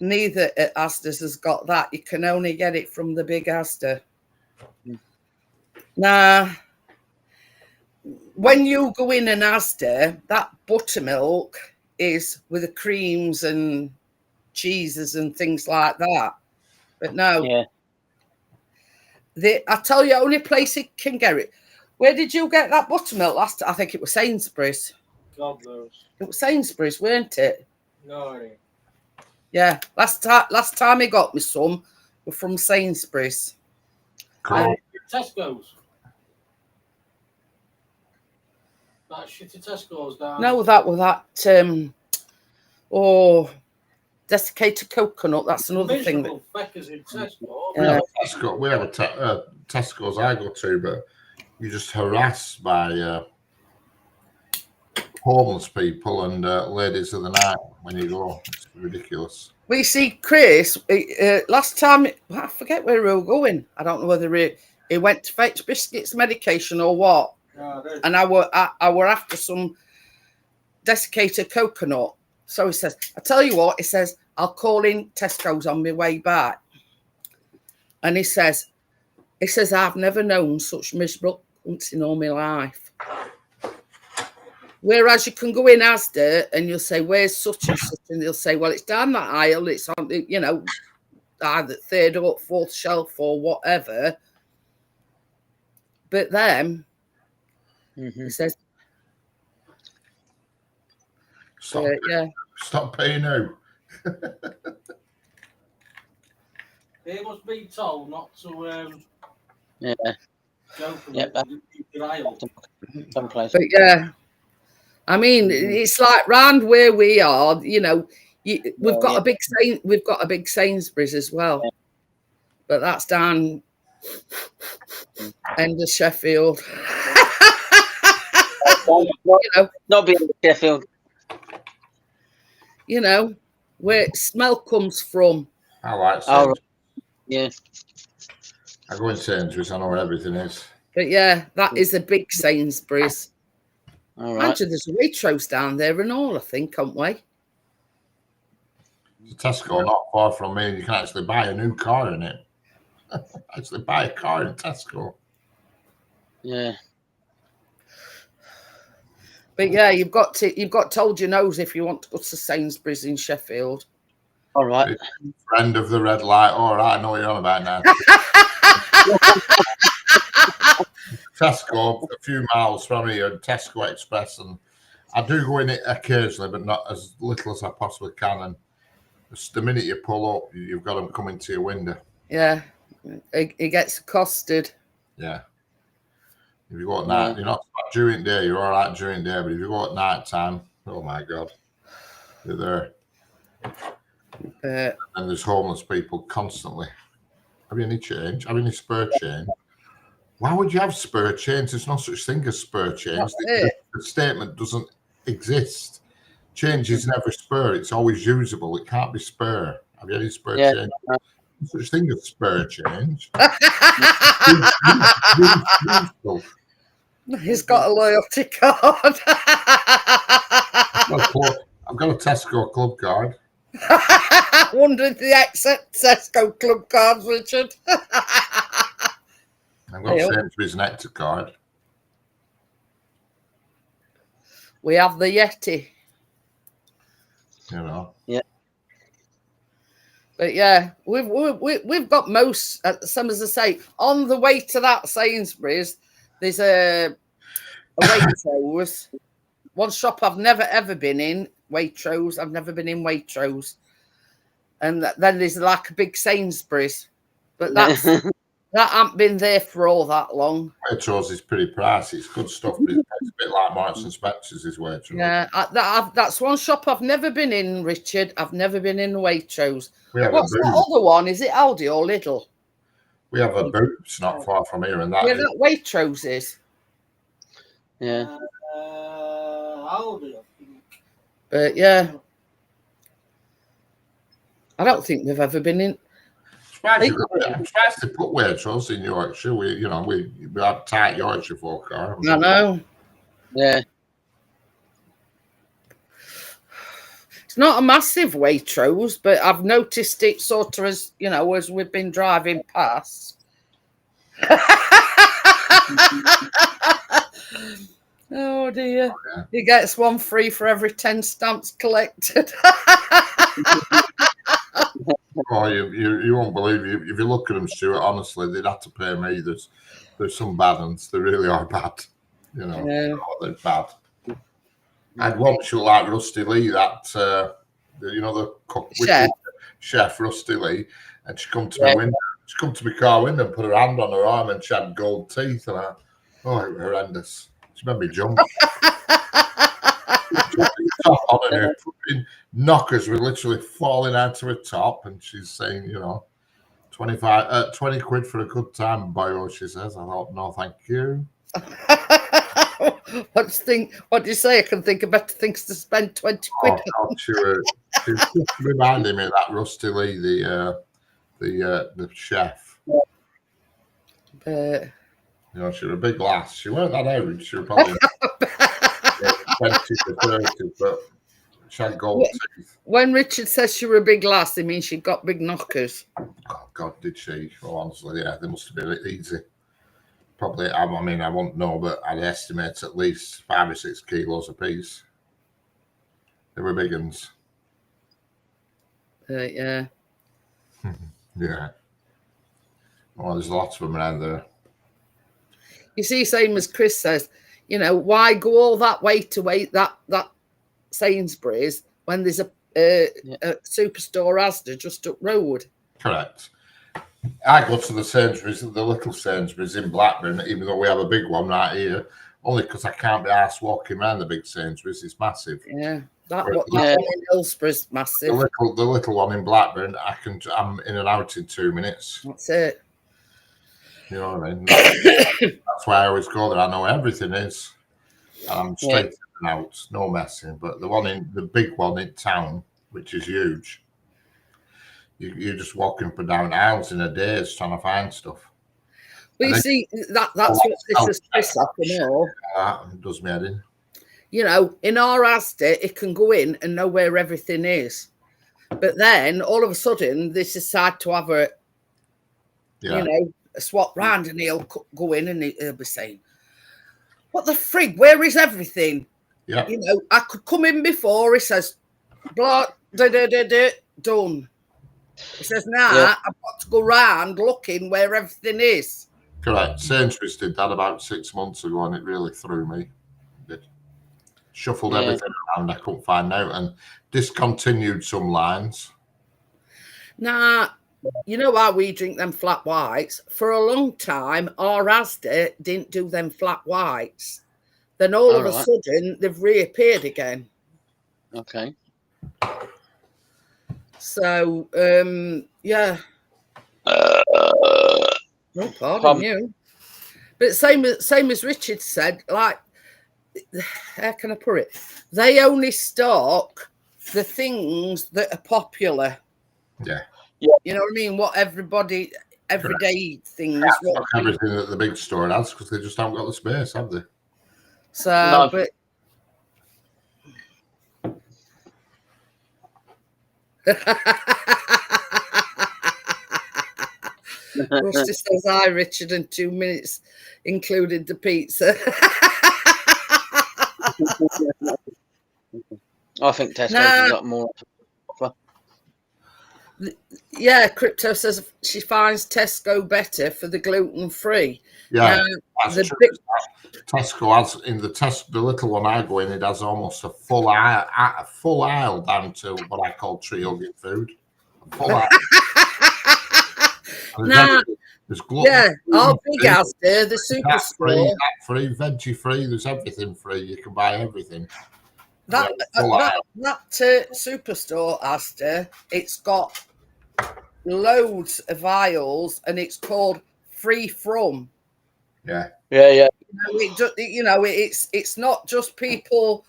A: Neither at Asda's has got that. You can only get it from the big Asda. Now, when you go in an Asda, that buttermilk is with the creams and cheeses and things like that. But no,
C: Yeah.
A: I tell you, only place it can get it. Where did you get that buttermilk last? I think it was Sainsbury's.
B: God knows.
A: It was Sainsbury's, weren't it?
B: No, it ain't.
A: Yeah, last time he got me some were from Sainsbury's.
D: Cool.
B: Tesco's. That shitty Tesco's down.
A: No, that was that. Desiccated coconut. That's another thing. That,
B: Feckers in Tesco.
D: We have a Tesco's I go to, but you're just harassed by homeless people and ladies of the night when you go. It's ridiculous.
A: we see Chris last time. I forget where we were going. I don't know whether he went to fetch biscuits, medication, or what. And I were after some desiccated coconut. So he says, I tell you what, he says, I'll call in Tesco's on my way back. And he says, I've never known such miserable cunts in all my life. Whereas you can go in Asda and you'll say, where's such and such? And they'll say, well, it's down that aisle. It's on, you know, either third or fourth shelf or whatever. But then, he says,
D: Stop paying now.
B: They must be told not to go from the aisle.
C: Someplace.
A: But yeah, I mean, it's like round where we are, you know, we've got a big Sainsbury's as well, but that's down end of Sheffield.
C: Not being Sheffield.
A: You know, where smell comes from.
D: I like Sainsbury's.
C: Yeah.
D: I go in Sainsbury's, I know where everything is.
A: But yeah, that is a big Sainsbury's.
C: All right.
A: Actually, there's a Waitrose down there and all, I think, can't we?
D: There's a Tesco not far from me, and you can actually buy a new car in it. Actually buy a car in Tesco.
C: Yeah.
A: But yeah, you've got to hold your nose if you want to go to Sainsbury's in Sheffield.
C: All right.
D: Friend of the red light. All right, I know what you're on about now. Tesco, a few miles from here, Tesco Express, and I do go in it occasionally, but not as little as I possibly can. And the minute you pull up, you've got them coming to your window.
A: Yeah, it gets accosted.
D: Yeah. If you go at night, you're not during the day, you're all right during the day, but if you go at night time, oh my God, you're there. And there's homeless people constantly. Have you any change? Have you any spare change? Why would you have spare change? There's no such thing as spare change. The statement doesn't exist. Change is never spare. It's always usable. It can't be spare. Have you any spare change? No such thing as spare change.
A: He's got a loyalty card.
D: I've got a Tesco club card.
A: I wonder if they accept Tesco club cards, Richard.
D: I've got Sainsbury's Nectar card.
A: We have the Yeti.
D: You know.
C: Yeah.
A: But yeah, we've got most. Some, as I say, on the way to that Sainsbury's, there's a Waitrose. One shop I've never ever been in, Waitrose. I've never been in Waitrose. And then there's like a big Sainsbury's, but that's That hasn't been there for all that long.
D: Waitrose is pretty pricey. It's good stuff, but it's a bit like Marks and Spencer's is Waitrose.
A: Yeah, that's one shop I've never been in, Richard. I've never been in Waitrose.
D: We have
A: What's
D: a
A: that
D: Boots.
A: other one? Is it Aldi or Lidl?
D: We have a Boots not far from here, and that
A: Yeah,
D: is
A: that Waitrose is.
C: Yeah.
B: Aldi, I think.
A: But yeah, I don't think we've ever been in.
D: I'm surprised they put Waitrose in Yorkshire. We have tight Yorkshire folk.
A: I know.
C: Yeah.
A: It's not a massive Waitrose, but I've noticed it sort of as, as we've been driving past. Oh dear.
D: Oh, yeah.
A: He gets one free for every 10 stamps collected.
D: Oh, you won't believe it. If you look at them, Stuart, honestly, they'd have to pay me. There's some bad ones. They really are bad.
A: Yeah.
D: Oh, they're bad. I had one shoot like Rusty Lee, that the cook, chef Rusty Lee, and she come to my window. She come to my car window and put her hand on her arm, and she had gold teeth, and it was horrendous. She made me jump. Top on and her fucking knockers were literally falling out of her top, and she's saying, 20 quid for a good time, boyo, she says. I thought, no, thank you.
A: What do you say? I can think of better things to spend 20 quid
D: on. She was reminding me of that Rusty Lee, the chef. She was a big lass. She weren't that age. She was probably 20 to 30, but she had gold teeth.
A: When Richard says she were a big lass, it means she got big knockers.
D: Oh, God, did she? Well, honestly, yeah, they must have been easy. Probably, I won't know, but I'd estimate at least 5 or 6 kilos a piece. They were big ones.
A: Yeah.
D: Yeah. Well, there's lots of them around there.
A: You see, same as Chris says, why go all that way to wait that Sainsbury's when there's a superstore Asda just up road?
D: Correct. I go to the Sainsbury's, the little Sainsbury's in Blackburn, even though we have a big one right here, only because I can't be asked walking around the big Sainsbury's. It's massive.
A: Yeah, that one in Hillsborough's massive.
D: The little one in Blackburn, I'm in and out in 2 minutes.
A: That's it.
D: You know what I mean? That's why I always go there. I know everything is. And I'm straight in and out, no messing. But the big one in town, which is huge, you're just walking up and down aisles in a daze trying to find stuff.
A: But you see, that's what this is Chris up and all.
D: That does me head in.
A: In our Asda, it can go in and know where everything is. But then, all of a sudden, they decide to have a swap round, and he'll go in and he'll be saying, what the frig, where is everything?
D: Yeah.
A: I could come in before, he says, blah, done. He says, I've got to go round looking where everything is.
D: Correct. Sainsbury's did that about 6 months ago, and it really threw me. It shuffled everything around. I couldn't find out, and discontinued some lines.
A: Now, you know how we drink them flat whites? For a long time, our Asda didn't do them flat whites. Then all of a sudden, they've reappeared again.
C: Okay.
A: So, yeah. No, pardon you. But same as Richard said, like, how can I put it? They only stock the things that are popular.
D: Yeah.
A: You know what I mean? What everybody, everyday things.
D: Everything that the big store has, because they just haven't got the space, have they?
A: So, but Rusty says, hi, Richard, and 2 minutes included the pizza.
C: I think Tesco's has got more.
A: Yeah, Crypto says she finds Tesco better for the gluten-free.
D: Yeah, that's true. Tesco has the little one I go in, it has almost a full aisle down to what I call tree hugging food. A full aisle. There's gluten.
A: Yeah, our big Asda, the superstore.
D: That free, veggie free. There's everything free. You can buy everything.
A: That superstore Asda, it's got loads of aisles, and it's called Free From.
C: Yeah.
A: It's not just people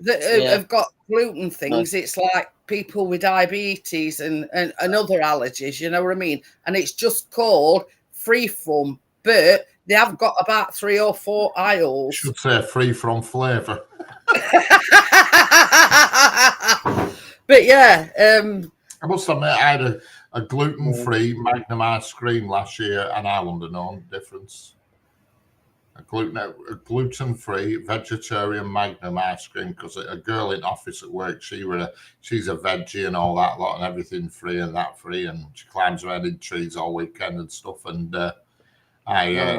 A: that have got gluten things. It's like people with diabetes and other allergies. You know what I mean? And it's just called Free From, but they have got about 3 or 4 aisles.
D: Should say free from flavour.
A: But yeah,
D: I must admit, I had a gluten-free Magnum ice cream last year, and I wouldn't have known the difference. A gluten-free vegetarian Magnum ice cream, because a girl in office at work, she's a veggie and all that lot, and everything free and that free, and she climbs around in trees all weekend and stuff. And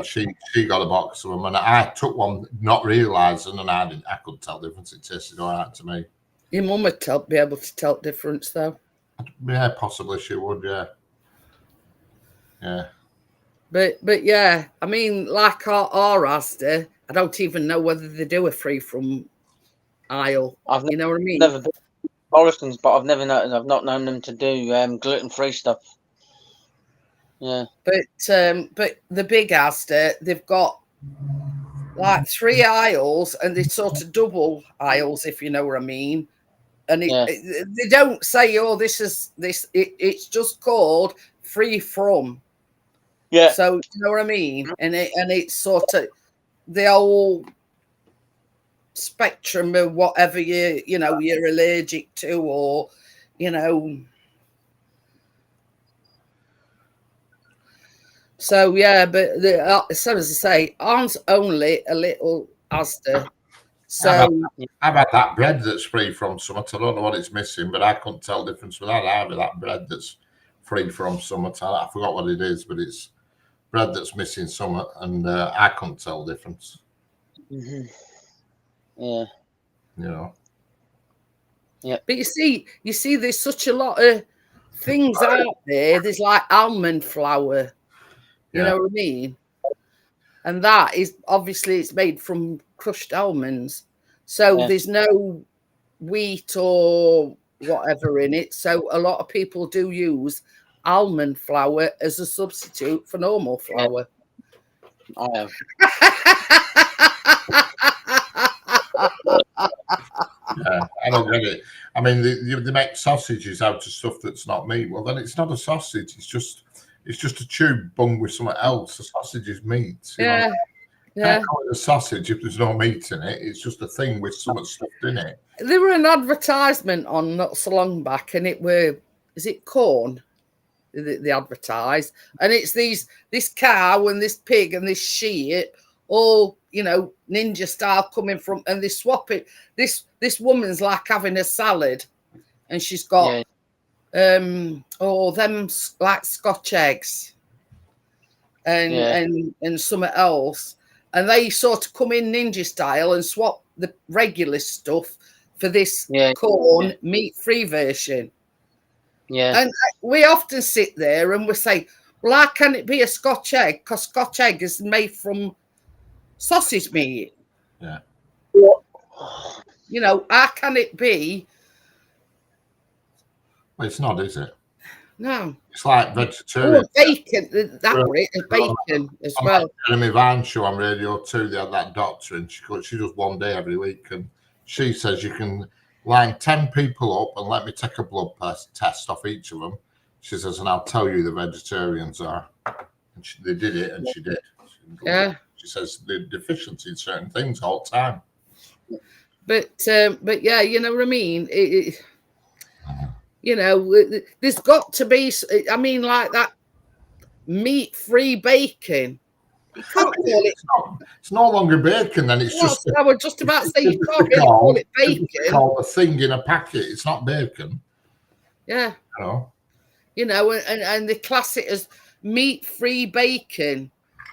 D: she got a box of them, and I took one, not realising, and I couldn't tell the difference. It tasted all right to me.
A: Your mum would be able to tell the difference, though.
D: Yeah, possibly she would. Yeah.
A: But yeah, I mean, like our Asda, I don't even know whether they do a Free From aisle. You know what I mean?
C: Never been to Morrison's, but I've not known them to do gluten-free stuff. Yeah.
A: But the big Asda, they've got like 3 aisles, and they sort of double aisles, if you know what I mean. And they don't say, "Oh, this is this." It's just called Free From.
C: Yeah.
A: So you know what I mean, and it's sort of the whole spectrum of whatever you're allergic to, or So yeah, but so as I say, aren't only a little Asda. So
D: I've had that bread that's free from something. I don't know what it's missing, but I couldn't tell the difference with that either. That bread that's free from something, I forgot what it is, but it's bread that's missing something, and I couldn't tell the difference.
C: Mm-hmm. Yeah.
A: Yeah. But you see, there's such a lot of things out there. There's like almond flour. You know what I mean? And that is obviously it's made from crushed almonds. So there's no wheat or whatever in it. So a lot of people do use almond flour as a substitute for normal flour.
C: I have.
D: I don't get it. I mean, they make sausages out of stuff that's not meat. Well, then it's not a sausage. It's just a tube bung with something else. A sausage is meat. You know? Can't call it a sausage if there's no meat in it. It's just a thing with something stuffed in it.
A: There were an advertisement on not so long back, and is it corn? They advertise, and it's this cow and this pig and this sheep, all ninja style coming from, and they swap it. This woman's like having a salad, and she's got them like Scotch eggs and something else, and they sort of come in ninja style and swap the regular stuff for this corn meat-free version.
C: Yeah.
A: And we often sit there and we say, well, how can it be a Scotch egg? Because Scotch egg is made from sausage meat.
D: Yeah.
A: How can it be?
D: Well, it's not, is it?
A: No.
D: It's like vegetarian.
A: Oh, bacon. Bacon as well.
D: Jeremy Vine show on Radio 2, they had that doctor, and she does one day every week, and she says you can line 10 people up and let me take a blood test off each of them. She says, and I'll tell you the vegetarians are. And they did it, and she did. She says they're deficient in certain things all the time.
A: But yeah, you know what I mean? There's got to be, I mean, like that meat-free bacon. You can't call it.
D: It's no longer bacon, then it's just.
A: I was just about to say you can't really call it bacon.
D: It's called a thing in a packet. It's not bacon.
A: Yeah. And they class it as meat-free bacon,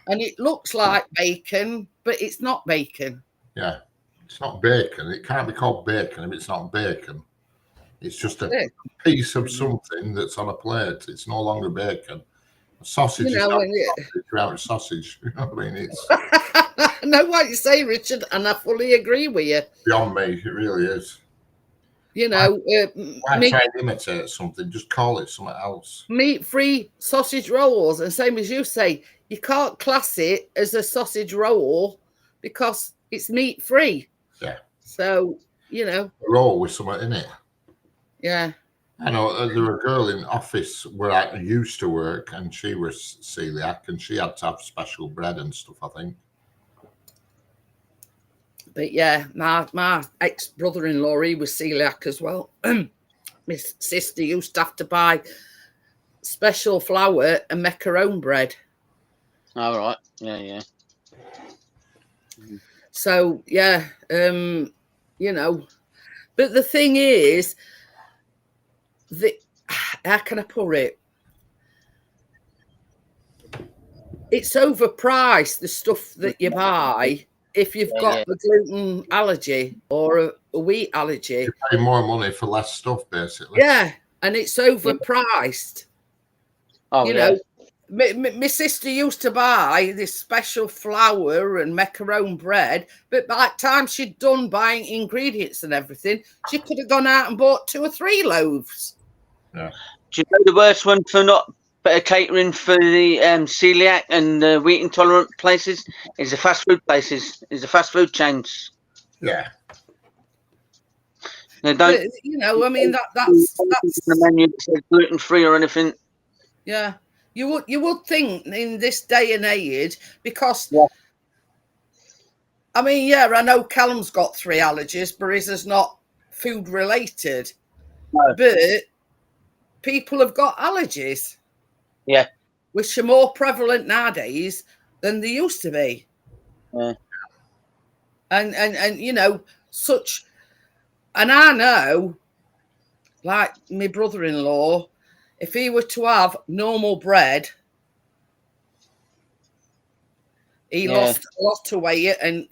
A: and it looks like bacon, but it's not bacon.
D: Yeah, it's not bacon. It can't be called bacon if it's not bacon. It's just a piece of something that's on a plate. It's no longer bacon. Sausage
A: You
D: is
A: know,
D: not
A: and
D: sausage. You know what I mean? It's
A: I know what you say, Richard, and I fully agree with you.
D: beyond me. It really is.
A: You know,
D: Why try and imitate something? Just call it something else.
A: meat-free sausage rolls, and same as you say, you can't class it as a sausage roll because it's meat-free.
D: Yeah.
A: So, you know.
D: A roll with something in it.
A: Yeah.
D: I know there was a girl in office where I used to work, and she was celiac, and she had to have special bread and stuff, I think.
A: But yeah, my ex-brother-in-law, he was celiac as well. My sister used to have to buy special flour and make her own bread.
C: All right. Yeah.
A: So yeah, you know, but the thing is, how can I put it? It's overpriced, the stuff that you buy, if you've got a gluten allergy or a wheat allergy.
D: You pay more money for less stuff, basically.
A: Yeah, and it's overpriced.
C: Oh,
A: you know, my sister used to buy this special flour and make her own bread, but by the time she'd done buying ingredients and everything, she could have gone out and bought 2 or 3 loaves.
D: Yeah.
C: Do you know the worst one for not better catering for the celiac and wheat intolerant places is the fast food places, is the fast food chains.
D: Yeah.
C: They don't.
A: But, you know, I mean that's
C: the menu says gluten free or anything.
A: Yeah, you would think in this day and age, because I mean, yeah, I know Callum's got 3 allergies, but his is not food related.
C: No.
A: But people have got allergies.
C: Yeah.
A: Which are more prevalent nowadays than they used to be.
C: Yeah.
A: And you know, and I know, like my brother-in-law, if he were to have normal bread, he lost a lot of weight, and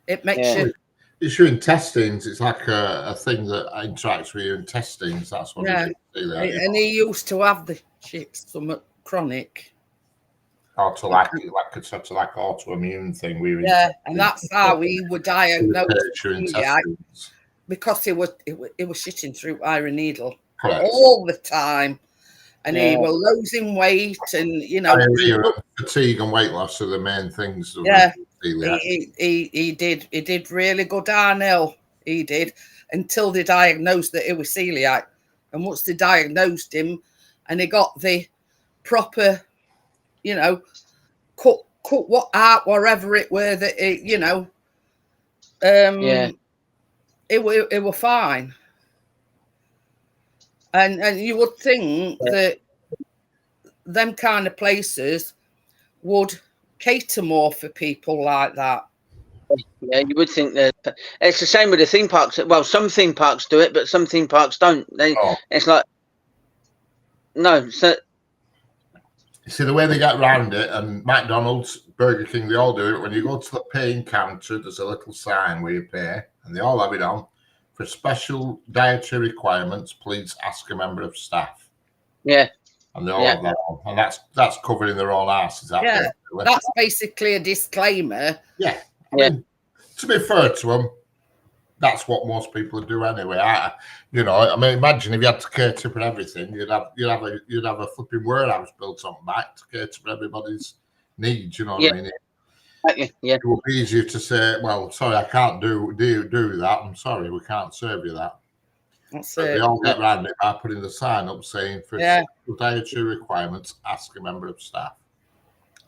A: it makes you.
D: It's your intestines. It's like a thing that interacts with your intestines. That's what it is.
A: And he used to have the some chronic.
D: Like a sort of like autoimmune thing.
A: And that's how we were diagnosed. Because he was shitting through iron needle all the time, and he was losing weight, and you know,
D: fatigue and weight loss are the main things.
A: He did really go downhill. He did, until they diagnosed that it was celiac, and once they diagnosed him, and he got the proper, you know, cut what out wherever it were that it, you know, it were fine. And you would think that them kind of places would cater more for people like that.
C: Yeah, you would think that. It's the same with the theme parks. Well, some theme parks do it, but some theme parks don't. It's like, no. So,
D: you see the way they get around it, and McDonald's, Burger King, they all do it. When you go to the paying counter, there's a little sign where you pay, and they all have it on. For special dietary requirements, please ask a member of staff.
C: Yeah.
D: And they all have that on. And that's covering their own asses.
A: That's basically a disclaimer.
D: Yeah. I mean, to be fair to them, that's what most people do anyway. I mean, imagine if you had to cater for everything, you'd have a flipping warehouse built on back to cater for everybody's needs. You know what I mean?
C: Yeah.
D: It would be easier to say, well, sorry, I can't do that. I'm sorry, we can't serve you that.
A: That's
D: but
A: it.
D: they all get around it by putting the sign up saying for dietary requirements, ask a member of staff.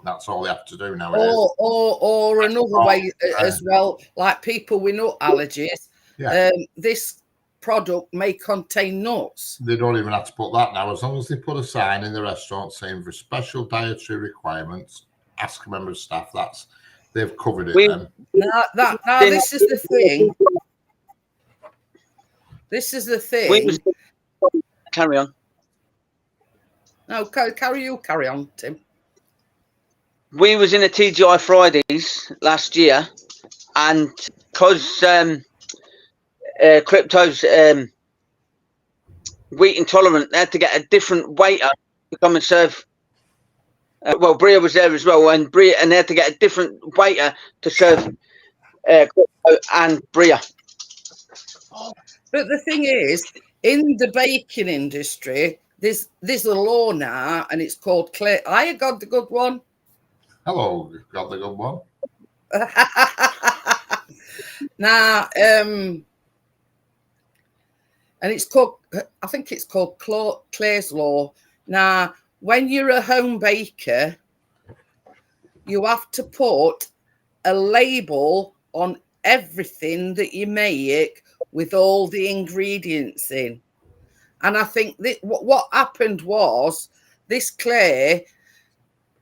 D: That's all they have to do now.
A: Or another way as well, like people with nut allergies. Yeah. This product may contain nuts.
D: They don't even have to put that now. As long as they put a sign in the restaurant saying for special dietary requirements, ask a member of staff. They've covered it then.
A: Now this is the thing. This is the thing.
C: Carry on.
A: No, carry on, Tim.
C: We was in a TGI Fridays last year, and because Crypto's wheat intolerant, they had to get a different waiter to come and serve Well, Bria was there as well, and they had to get a different waiter to serve Crypto and Bria.
A: But the thing is, in the baking industry, there's a law now, and it's called clear. I got the good one.
D: Hello, got the good one.
A: Now, and it's called, I think it's called Clare's Law. Now, when you're a home baker, you have to put a label on everything that you make with all the ingredients in. And I think that what happened was this Claire,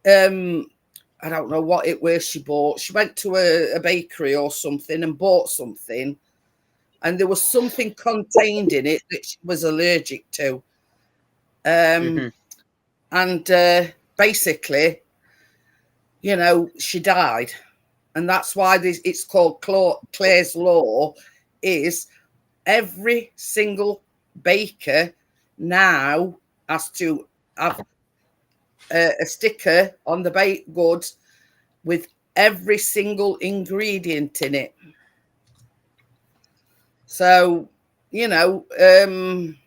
A: I don't know what it was she bought. She went to a bakery or something and bought something, and there was something contained in it that she was allergic to. And basically, you know, she died. And that's why it's called Clare's Law, is every single baker now has to have a sticker on the baked goods with every single ingredient in it. So, you know, and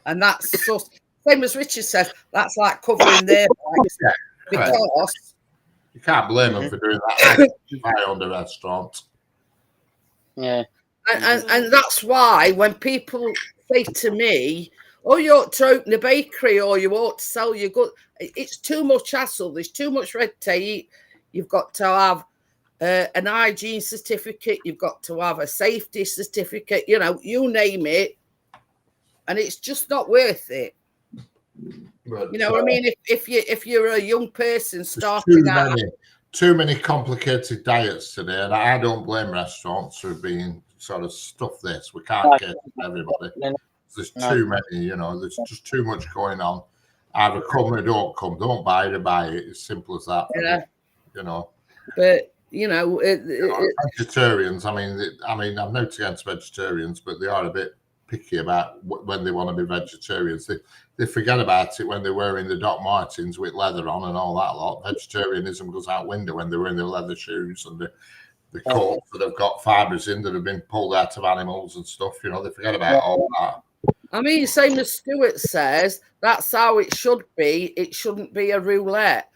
A: that's so, same as Richard says, that's like covering their backs, because
D: you can't blame them for doing that. I owned a restaurant.
C: Yeah.
A: And that's why when people say to me, oh, you ought to open a bakery or you ought to sell your goods, it's too much hassle. There's too much red tape. You've got to have an hygiene certificate. You've got to have a safety certificate. You know, you name it. And it's just not worth it.
D: But,
A: you know what I mean? If you're a young person starting out.
D: Too many complicated diets today. And I don't blame restaurants for being sort of stuff this. We can't get everybody. There's too many, you know, there's just too much going on. Either come or don't come. Don't buy it or buy it. It's simple as that.
A: Yeah.
D: You know.
A: But, you know,
D: vegetarians, I mean, I've noticed against vegetarians, but they are a bit picky about when they want to be vegetarians. They forget about it when they're wearing the Doc Martens with leather on and all that lot. Vegetarianism goes out window when they're wearing their leather shoes and the coats that have got fibres in that have been pulled out of animals and stuff. You know, they forget about all that.
A: I mean, same as Stuart says, that's how it should be. It shouldn't be a roulette.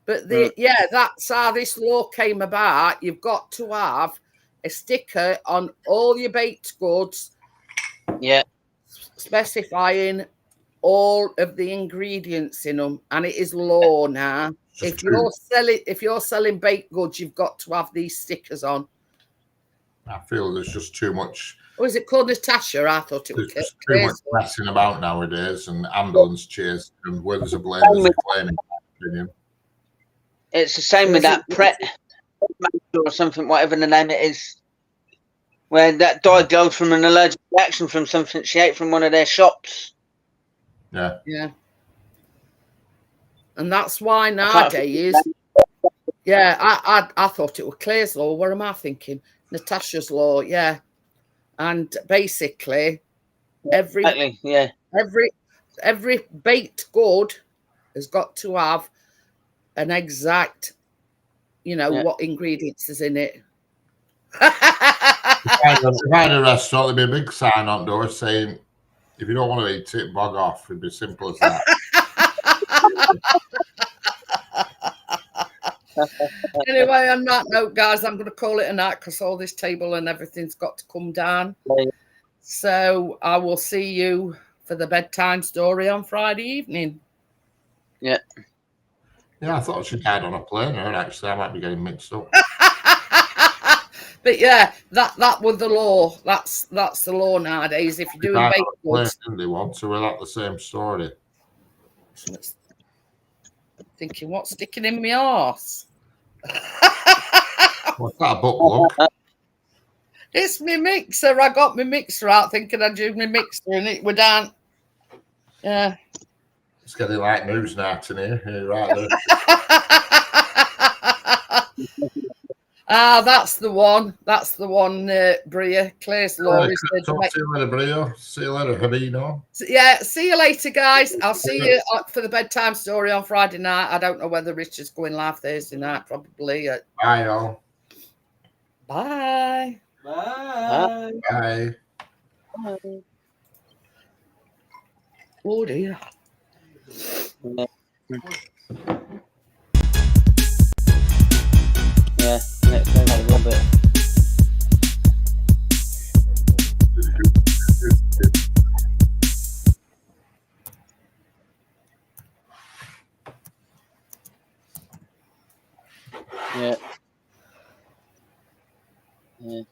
A: But that's how this law came about. You've got to have a sticker on all your baked goods.
C: Yeah.
A: Specifying all of the ingredients in them, and it is law now. If you're selling baked goods, you've got to have these stickers on.
D: I feel there's just too much.
A: Oh, is it called Natasha? I thought it was
D: too much messing about nowadays, and ambulance chase and where there's a blame, there's a claim, in my opinion.
C: It's the same with that Preheat or something, whatever the name it is, where that died girl from an allergic reaction from something she ate from one of their shops.
D: Yeah.
A: Yeah. And that's why nowadays, I thought it was Claire's Law. What am I thinking? Natasha's Law, yeah. And basically, every baked good has got to have an exact, you know, what ingredients is in it.
D: If I had a restaurant, there'd be a big sign on the door saying, if you don't want to eat it, bog off. It'd be simple as that.
A: Anyway, on that note, guys, I'm going to call it a night because all this table and everything's got to come down. So I will see you for the bedtime story on Friday evening.
C: Yeah.
D: Yeah, I thought she died on a plane. Actually, I might be getting mixed up.
A: But yeah, that was the law. That's the law nowadays. If you're doing baked goods,
D: they want to that the same story.
A: Thinking, what's sticking in my arse?
D: What's that, a butt plug?
A: It's my mixer. I got my mixer out thinking I'd use my mixer, and it were down. Yeah.
D: It's getting like news night in here. Right there.
A: Ah, that's the one. That's the one, Bria. Claire's Laurie said.
D: Talk to you later, Brio. See you later, Habino.
A: Yeah, see you later, guys. I'll see you for the bedtime story on Friday night. I don't know whether Rich is going live Thursday night. Probably.
D: Bye, all.
A: Bye.
B: Bye.
D: Bye.
A: Oh dear.
C: Yeah, next time a little bit. Yeah. Yeah.